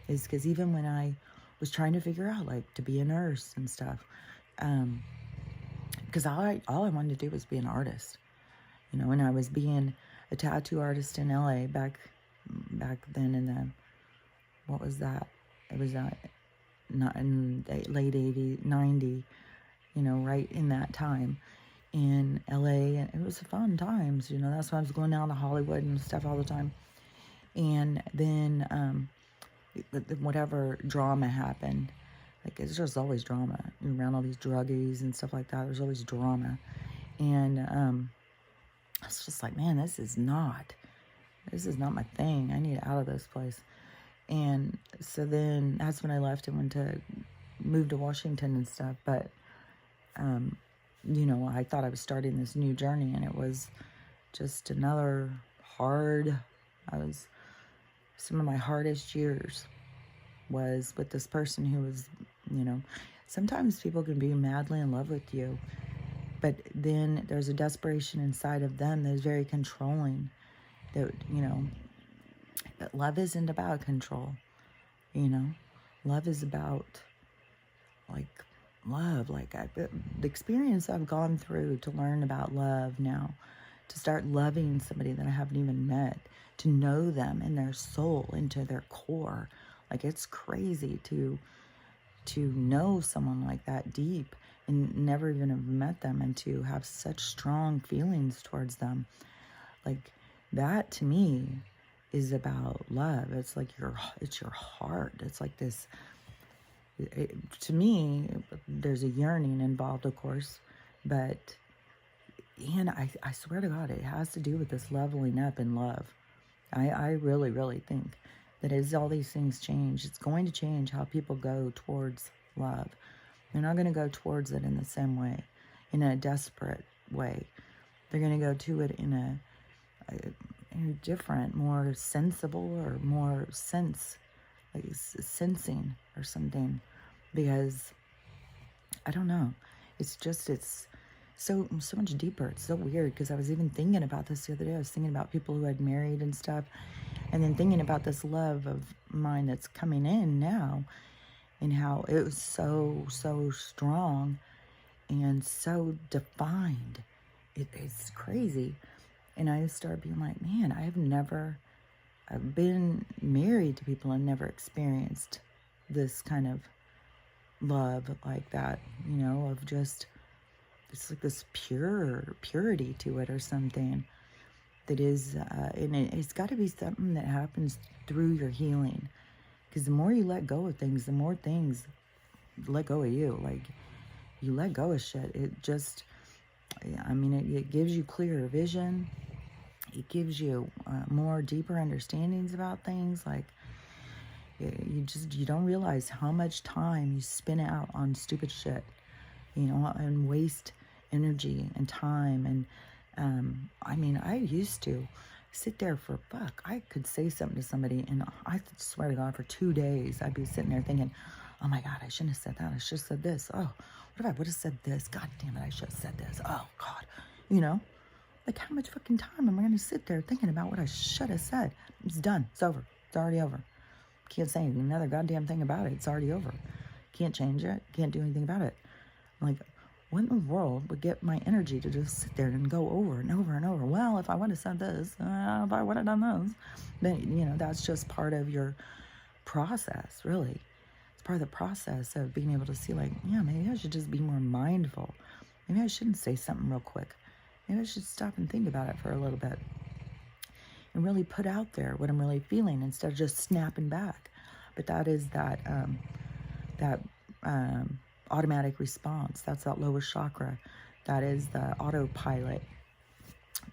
is because even when I was trying to figure out like to be a nurse and stuff, because all I wanted to do was be an artist, and I was being a tattoo artist in LA back then in the, what was that? It was not in the late 80s, 90, right in that time in LA. And it was fun times, that's why I was going down to Hollywood and stuff all the time. And then whatever drama happened, like, it's just always drama. Around all these druggies and stuff like that, there's always drama. And I was just like, man, this is not my thing. I need out of this place. And so then that's when I left and went to move to Washington and stuff. But, you know, I thought I was starting this new journey, and it was just another hard, some of my hardest years was with this person who was, you know, sometimes people can be madly in love with you, but then there's a desperation inside of them that is very controlling. That, you know, but love isn't about control, you know. Love is about, like, love. Like, the experience I've gone through to learn about love now, to start loving somebody that I haven't even met, to know them in their soul, into their core. Like, it's crazy to know someone like that deep and never even have met them, and to have such strong feelings towards them. Like, that to me is about love. It's like it's your heart. It's like this, to me, there's a yearning involved, of course, but, and I swear to God, it has to do with this leveling up in love. I really, really think that as all these things change, it's going to change how people go towards love. They're not going to go towards it in the same way, in a desperate way. They're going to go to it in a different, more sensible, or more like sensing or something, because I don't know. It's so much deeper. It's so weird, because I was even thinking about this the other day. I was thinking about people who had married and stuff, and then thinking about this love of mine that's coming in now, and how it was so strong and so defined. It's crazy. And I started being like, man, I've been married to people and never experienced this kind of love like that, you know, of just, it's like this purity to it or something that is, and it's got to be something that happens through your healing. Because the more you let go of things, the more things let go of you. Like, you let go of shit. It just, I mean, it gives you clearer vision. It gives you more deeper understandings about things. Like, you don't realize how much time you spin out on stupid shit, you know, and waste energy and time. And I mean, I used to sit there for I could say something to somebody, and I swear to God, for 2 days I'd be sitting there thinking, oh my God, I shouldn't have said that. I should have said this. Oh, what if I would have said this? God damn it, I should have said this. Oh God, you know, like, how much fucking time am I going to sit there thinking about what I should have said? It's done. It's over. It's already over. Can't say another goddamn thing about it. It's already over. Can't change it. Can't do anything about it. Like, what in the world would get my energy to just sit there and go over and over and over? Well, if I would have said this, if I would have done this, then, you know, that's just part of your process, really. It's part of the process of being able to see, like, yeah, maybe I should just be more mindful. Maybe I shouldn't say something real quick. Maybe I should stop and think about it for a little bit and really put out there what I'm really feeling instead of just snapping back. But that is that automatic response. That's that lower chakra. That is the autopilot,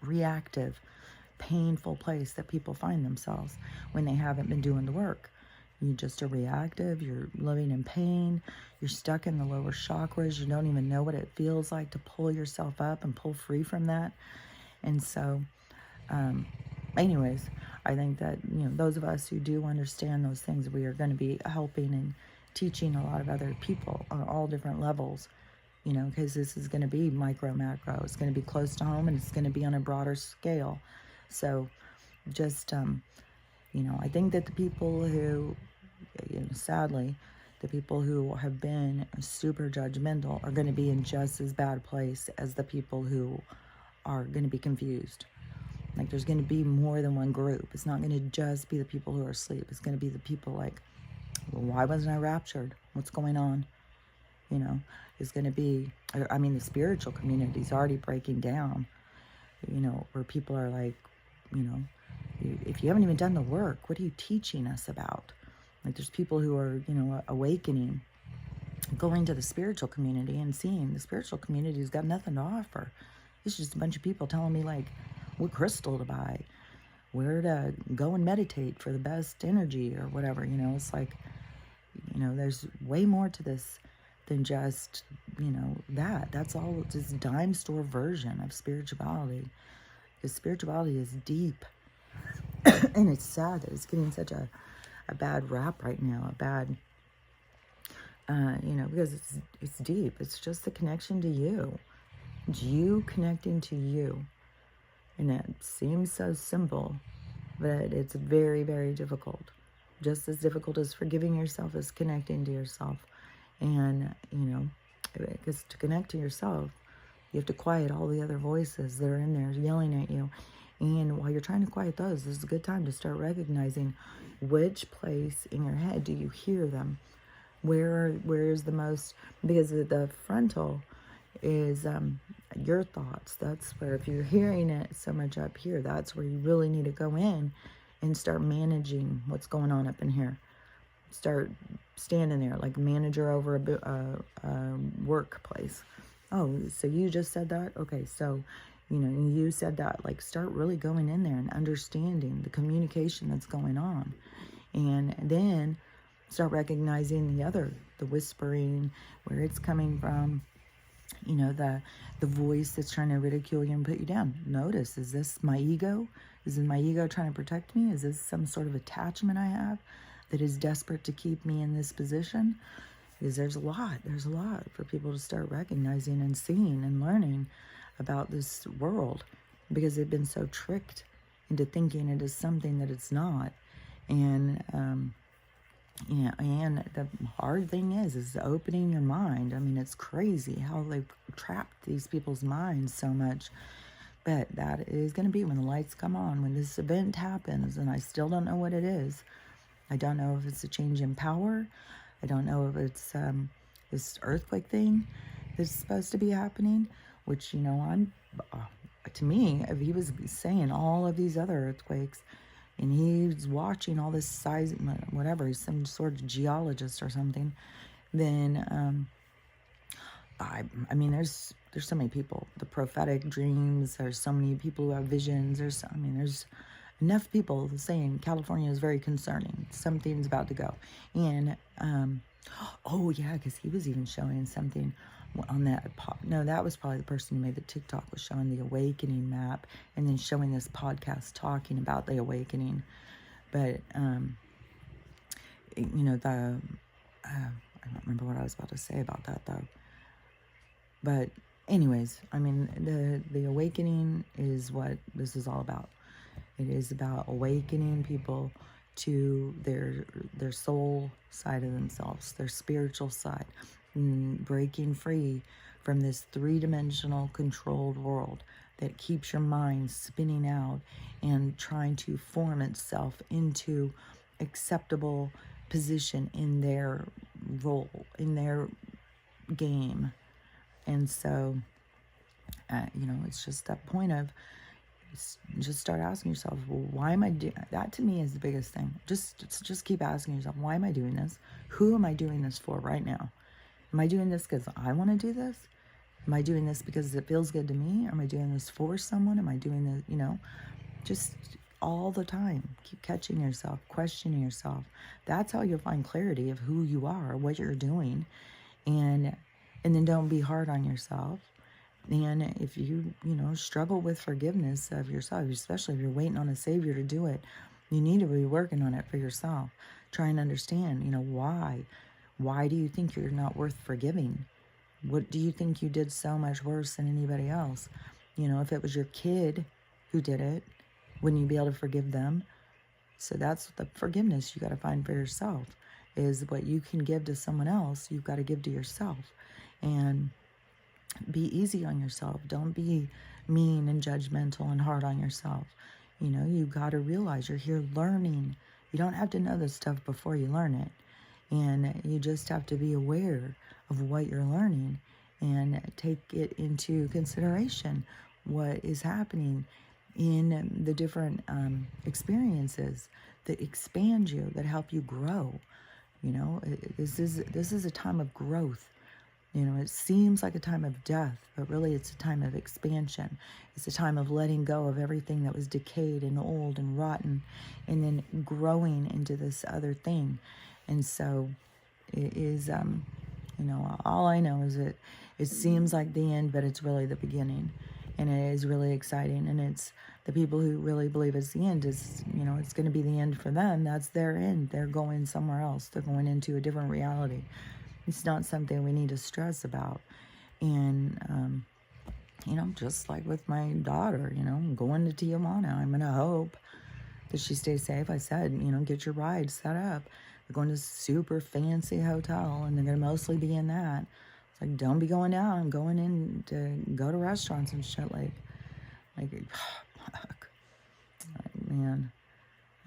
reactive, painful place that people find themselves when they haven't been doing the work. You just are reactive. You're living in pain. You're stuck in the lower chakras. You don't even know what it feels like to pull yourself up and pull free from that. And so, anyways, I think that, you know, those of us who do understand those things, we are going to be helping and teaching a lot of other people on all different levels, you know, because this is going to be micro, macro. It's going to be close to home, and it's going to be on a broader scale. So just, you know, I think that the people who, you know, sadly, the people who have been super judgmental are going to be in just as bad a place as the people who are going to be confused. Like, there's going to be more than one group. It's not going to just be the people who are asleep. It's going to be the people like, well, why wasn't I raptured? What's going on? You know, it's going to be, I mean, the spiritual community is already breaking down, you know, where people are like, you know, if you haven't even done the work, what are you teaching us about? Like, there's people who are, you know, awakening, going to the spiritual community and seeing the spiritual community's got nothing to offer. It's just a bunch of people telling me, like, what crystal to buy, where to go and meditate for the best energy or whatever. It's like, there's way more to this than just, that's all just dime store version of spirituality. Because spirituality is deep. And it's sad that it's getting such a bad rap right now, a bad, because it's deep. It's just the connection to you. It's you connecting to you. And it seems so simple, but it's very, very difficult. Just as difficult as forgiving yourself as connecting to yourself. And, because to connect to yourself, you have to quiet all the other voices that are in there yelling at you. And while you're trying to quiet those, this is a good time to start recognizing which place in your head do you hear them. Where is the most, because the frontal is your thoughts. That's where, if you're hearing it so much up here, that's where you really need to go in and start managing what's going on up in here. Start standing there like a manager over a workplace. Oh, so you just said that? Okay, so, you said that. Like, start really going in there and understanding the communication that's going on. And then start recognizing the whispering, where it's coming from, the voice that's trying to ridicule you and put you down. Notice, is this my ego? Is it my ego trying to protect me? Is this some sort of attachment I have that is desperate to keep me in this position? Because there's a lot for people to start recognizing and seeing and learning about this world, because they've been so tricked into thinking it is something that it's not. And and the hard thing is opening your mind. I mean, it's crazy how they've trapped these people's minds so much. But that is going to be when the lights come on, when this event happens, and I still don't know what it is. I don't know if it's a change in power. I don't know if it's this earthquake thing that's supposed to be happening, which, to me, if he was saying all of these other earthquakes, and he's watching all this size, whatever, he's some sort of geologist or something, then, I mean, there's so many people. The prophetic dreams, there's so many people who have visions. There's enough people saying California is very concerning. Something's about to go. And, oh yeah, because he was even showing something on that. No, that was probably the person who made the TikTok, was showing the awakening map and then showing this podcast talking about the awakening. But, I don't remember what I was about to say about that though. But anyways, I mean, the awakening is what this is all about. It is about awakening people to their soul side of themselves, their spiritual side, and breaking free from this three-dimensional controlled world that keeps your mind spinning out and trying to form itself into acceptable position in their role, in their game. And so, it's just that point of just start asking yourself, well, why am I doing that? To me is the biggest thing. Just keep asking yourself, why am I doing this? Who am I doing this for right now? Am I doing this because I want to do this? Am I doing this because it feels good to me? Am I doing this for someone? Am I doing this, just all the time. Keep catching yourself, questioning yourself. That's how you'll find clarity of who you are, what you're doing. And then don't be hard on yourself. And if you, struggle with forgiveness of yourself, especially if you're waiting on a savior to do it, you need to be working on it for yourself. Try and understand, why. Why do you think you're not worth forgiving? What do you think you did so much worse than anybody else? If it was your kid who did it, wouldn't you be able to forgive them? So that's the forgiveness you got to find for yourself, is what you can give to someone else, you've got to give to yourself. And be easy on yourself. Don't be mean and judgmental and hard on yourself. You got to realize you're here learning. You don't have to know this stuff before you learn it. And you just have to be aware of what you're learning and take it into consideration, what is happening in the different experiences that expand you, that help you grow. This is a time of growth. You know, it seems like a time of death, but really it's a time of expansion. It's a time of letting go of everything that was decayed and old and rotten, and then growing into this other thing. And so it is, you know, all I know is that it seems like the end, but it's really the beginning. And it is really exciting. And it's the people who really believe it's the end is, you know, it's going to be the end for them. That's their end. They're going somewhere else. They're going into a different reality. It's not something we need to stress about. And, you know, just like with my daughter, you know, I'm going to Tijuana. I'm going to hope that she stays safe. I said, you know, get your ride set up. They're going to a super fancy hotel, and they're going to mostly be in that. It's like, don't be going out and going in to go to restaurants and shit. Like, fuck. Man,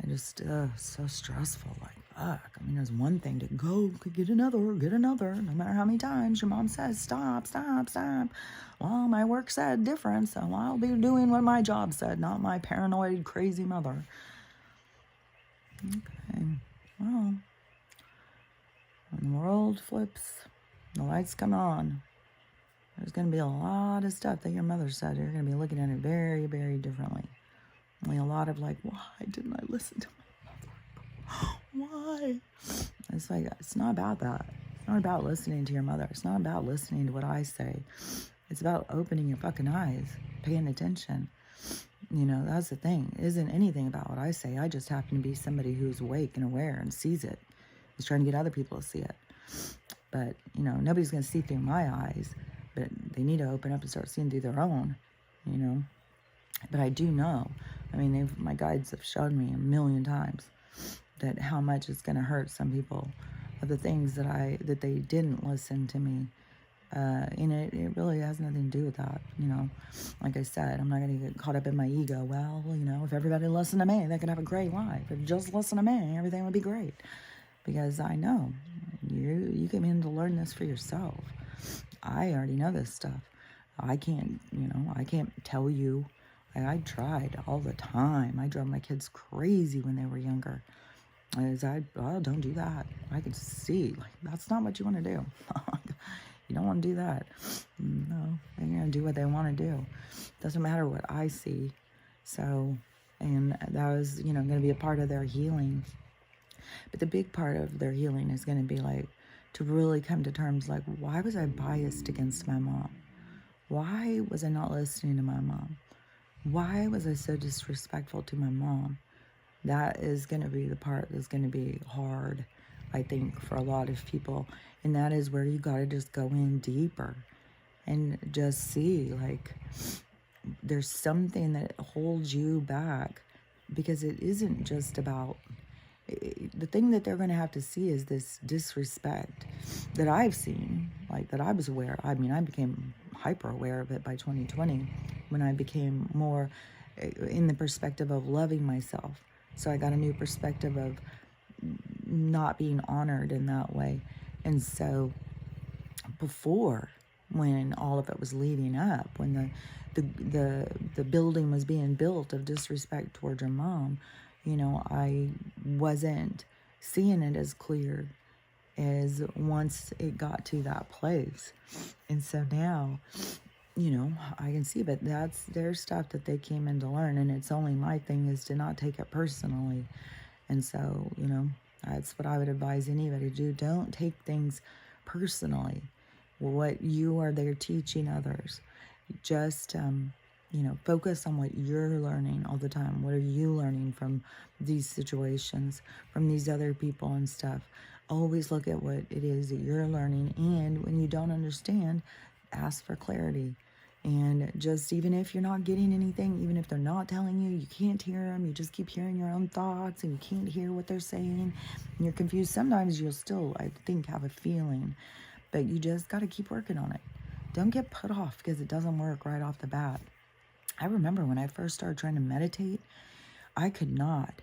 I just, so stressful. Like, fuck. I mean, there's one thing to go, get another, no matter how many times your mom says, stop. Well, my work said different, so I'll be doing what my job said, not my paranoid, crazy mother. Okay, well, when the world flips, the lights come on, there's going to be a lot of stuff that your mother said. You're going to be looking at it very, very differently. Only a lot of like, why didn't I listen to my mother? Why? It's like, it's not about that. It's not about listening to your mother. It's not about listening to what I say. It's about opening your fucking eyes, paying attention. You know, that's the thing. It isn't anything about what I say. I just happen to be somebody who's awake and aware and sees it. Is trying to get other people to see it. But, you know, nobody's going to see through my eyes. But they need to open up and start seeing through their own, you know. But I do know. I mean, my guides have shown me a million times that how much it's going to hurt some people of the things that they didn't listen to me. And it really has nothing to do with that, you know. Like I said, I'm not going to get caught up in my ego. Well, you know, if everybody listened to me, they could have a great life. If just listen to me, everything would be great. Because I know you came in to learn this for yourself. I already know this stuff. I can't tell you. I tried all the time. I drove my kids crazy when they were younger. Don't do that. I could see, like, that's not what you want to do. You don't want to do that. No, they're going to do what they want to do. Doesn't matter what I see. So, and that was, you know, going to be a part of their healing. But the big part of their healing is going to be like, to really come to terms like, why was I biased against my mom? Why was I not listening to my mom? Why was I so disrespectful to my mom? That is going to be the part that's going to be hard, I think, for a lot of people. And that is where you got to just go in deeper and just see, like, there's something that holds you back, because it isn't just about, the thing that they're going to have to see is this disrespect that I've seen, like, that I was aware. I mean, I became hyper aware of it by 2020 when I became more in the perspective of loving myself. So I got a new perspective of not being honored in that way. And so before, when all of it was leading up, when the building was being built of disrespect toward your mom, you know, I wasn't seeing it as clear as once it got to that place. And so now, you know, I can see, but that's their stuff that they came in to learn. And it's only my thing is to not take it personally. And so, you know, that's what I would advise anybody to do. Don't take things personally. What you are there teaching others. Just, you know, focus on what you're learning all the time. What are you learning from these situations, from these other people and stuff? Always look at what it is that you're learning. And when you don't understand, ask for clarity. And just, even if you're not getting anything, even if they're not telling you, you can't hear them, you just keep hearing your own thoughts and you can't hear what they're saying, and you're confused. Sometimes you'll still, I think, have a feeling, but you just got to keep working on it. Don't get put off because it doesn't work right off the bat. I remember when I first started trying to meditate, I could not.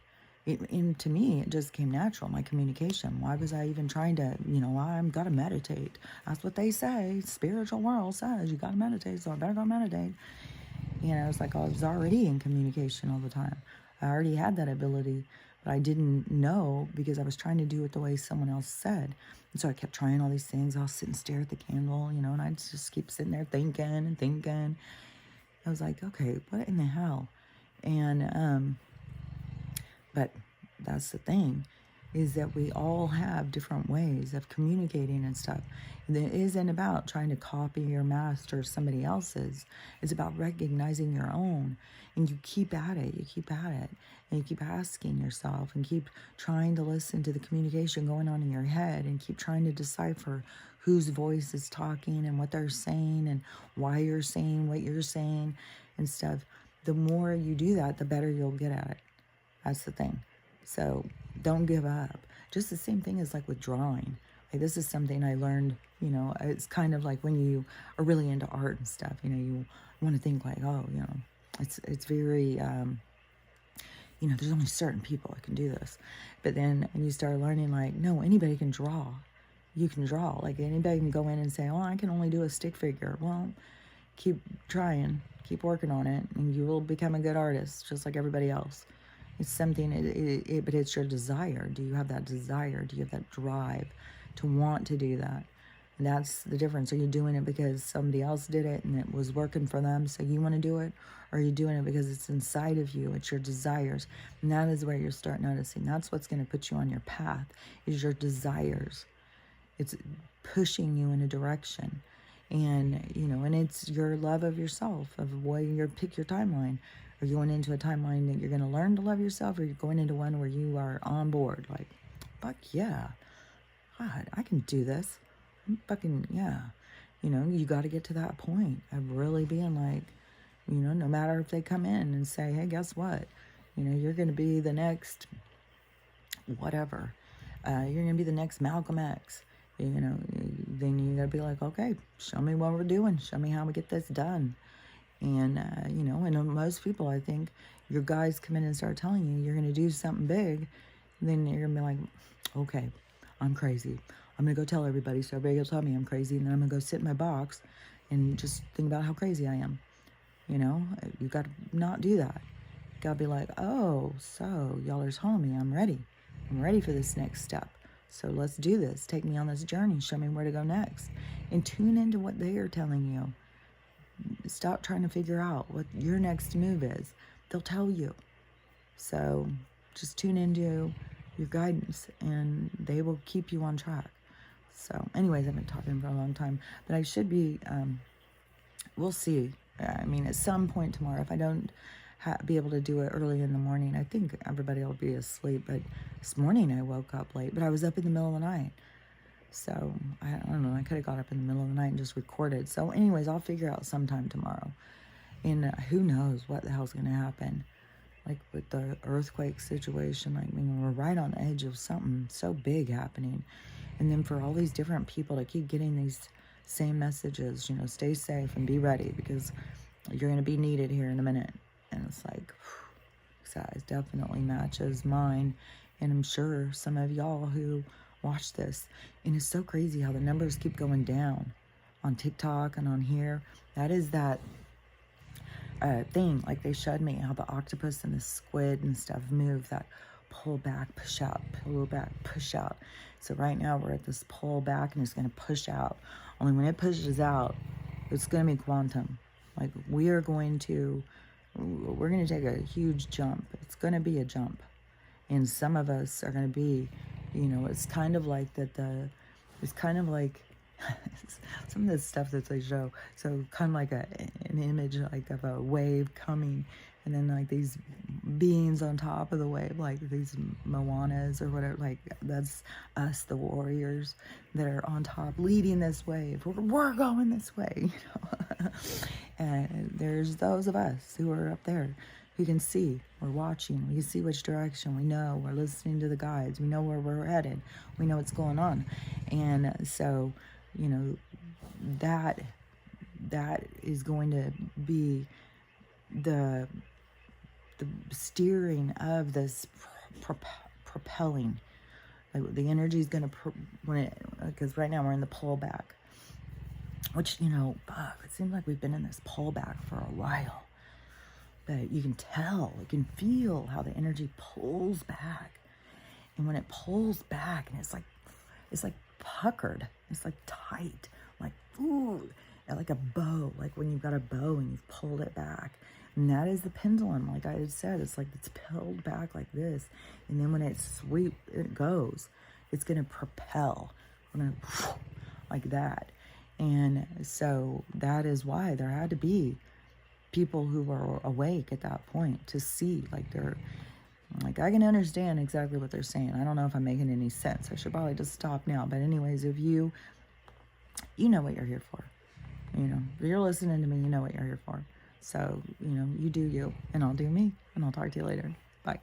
And to me, it just came natural, my communication. Why was I even trying to, you know, I've got to meditate. That's what they say. Spiritual world says you got to meditate, so I better go meditate. You know, it's like I was already in communication all the time. I already had that ability. But I didn't know because I was trying to do it the way someone else said. And so I kept trying all these things. I'll sit and stare at the candle, you know, and I'd just keep sitting there thinking and thinking. I was like, okay, what in the hell? And, but that's the thing, is that we all have different ways of communicating and stuff. And it isn't about trying to copy or master somebody else's. It's about recognizing your own. And you keep at it, and you keep asking yourself and keep trying to listen to the communication going on in your head and keep trying to decipher whose voice is talking and what they're saying and why you're saying what you're saying and stuff. The more you do that, the better you'll get at it. That's the thing. So don't give up. Just the same thing as like with drawing. Like this is something I learned, you know, it's kind of like when you are really into art and stuff, you know, you want to think like, oh, you know, it's very, you know, there's only certain people that can do this. But then you start learning like, no, anybody can draw. You can draw. Like anybody can go in and say, oh, I can only do a stick figure. Well, keep trying, keep working on it, and you will become a good artist, just like everybody else. It's something, but it's your desire. Do you have that desire? Do you have that drive to want to do that? And that's the difference. Are you doing it because somebody else did it and it was working for them, so you want to do it? Or are you doing it because it's inside of you? It's your desires. And that is where you start noticing. That's what's going to put you on your path, is your desires. It's pushing you in a direction. And, you know, and it's your love of yourself, of what pick your timeline. Are you going into a timeline that you're going to learn to love yourself, or you're going into one where you are on board? Like, fuck yeah. God, I can do this. Fucking, yeah. You know, you got to get to that point of really being like, you know, no matter if they come in and say, hey, guess what? You know, you're going to be the next whatever. You're going to be the next Malcolm X. You know, then you got to be like, okay, show me what we're doing. Show me how we get this done. And, you know, and most people, I think, your guys come in and start telling you you're going to do something big, then you're going to be like, okay, I'm crazy. I'm going to go tell everybody so everybody will tell me I'm crazy, and then I'm going to go sit in my box and just think about how crazy I am. You know, you got to not do that. You got to be like, oh, so y'all are telling me I'm ready. I'm ready for this next step. So let's do this. Take me on this journey. Show me where to go next. And tune into what they are telling you. Stop trying to figure out what your next move is. They'll tell you. So just tune into your guidance and they will keep you on track. So anyways, I've been talking for a long time, but I should be, we'll see. I mean, at some point tomorrow, if I don't be able to do it early in the morning, I think everybody will be asleep. But this morning I woke up late, but I was up in the middle of the night. So, I don't know, I could have got up in the middle of the night and just recorded. So, anyways, I'll figure out sometime tomorrow. And who knows what the hell's going to happen. Like, with the earthquake situation, like, I mean, we're right on the edge of something so big happening. And then for all these different people to keep getting these same messages, you know, stay safe and be ready because you're going to be needed here in a minute. And it's like, size definitely matches mine. And I'm sure some of y'all who watch this, and it's so crazy how the numbers keep going down on TikTok and on here. That is that thing, like they showed me how the octopus and the squid and stuff move, that pull back, push out, pull back, push out. So right now we're at this pull back and it's going to push out. Only when it pushes out, it's going to be quantum. Like we're going to take a huge jump. It's going to be a jump. And some of us are going to be, you know, it's kind of like it's kind of like some of the stuff that they show. So kind of like an image like of a wave coming, and then like these beings on top of the wave, like these Moanas or whatever. Like that's us, the warriors that are on top, leading this wave. We're going this way, you know. And there's those of us who are up there. We can see, we're watching, we can see which direction, we know, we're listening to the guides, we know where we're headed, we know what's going on. And so, you know, that is going to be the steering of this propelling. Like the energy is going to, because right now we're in the pullback, which, you know, it seems like we've been in this pullback for a while. but you can tell, you can feel how the energy pulls back. And when it pulls back, and it's like puckered, it's like tight, like, ooh, like a bow, like when you've got a bow and you've pulled it back. And that is the pendulum, like I had said, it's like it's pulled back like this. And then when it goes, it's going to propel, like that. And so that is why there had to be people who were awake at that point to see, like they're, like I can understand exactly what they're saying. I don't know if I'm making any sense. I should probably just stop now. But anyways, if you know what you're here for. If you're listening to me, you know what you're here for. So, you do you, and I'll do me, and I'll talk to you later. Bye.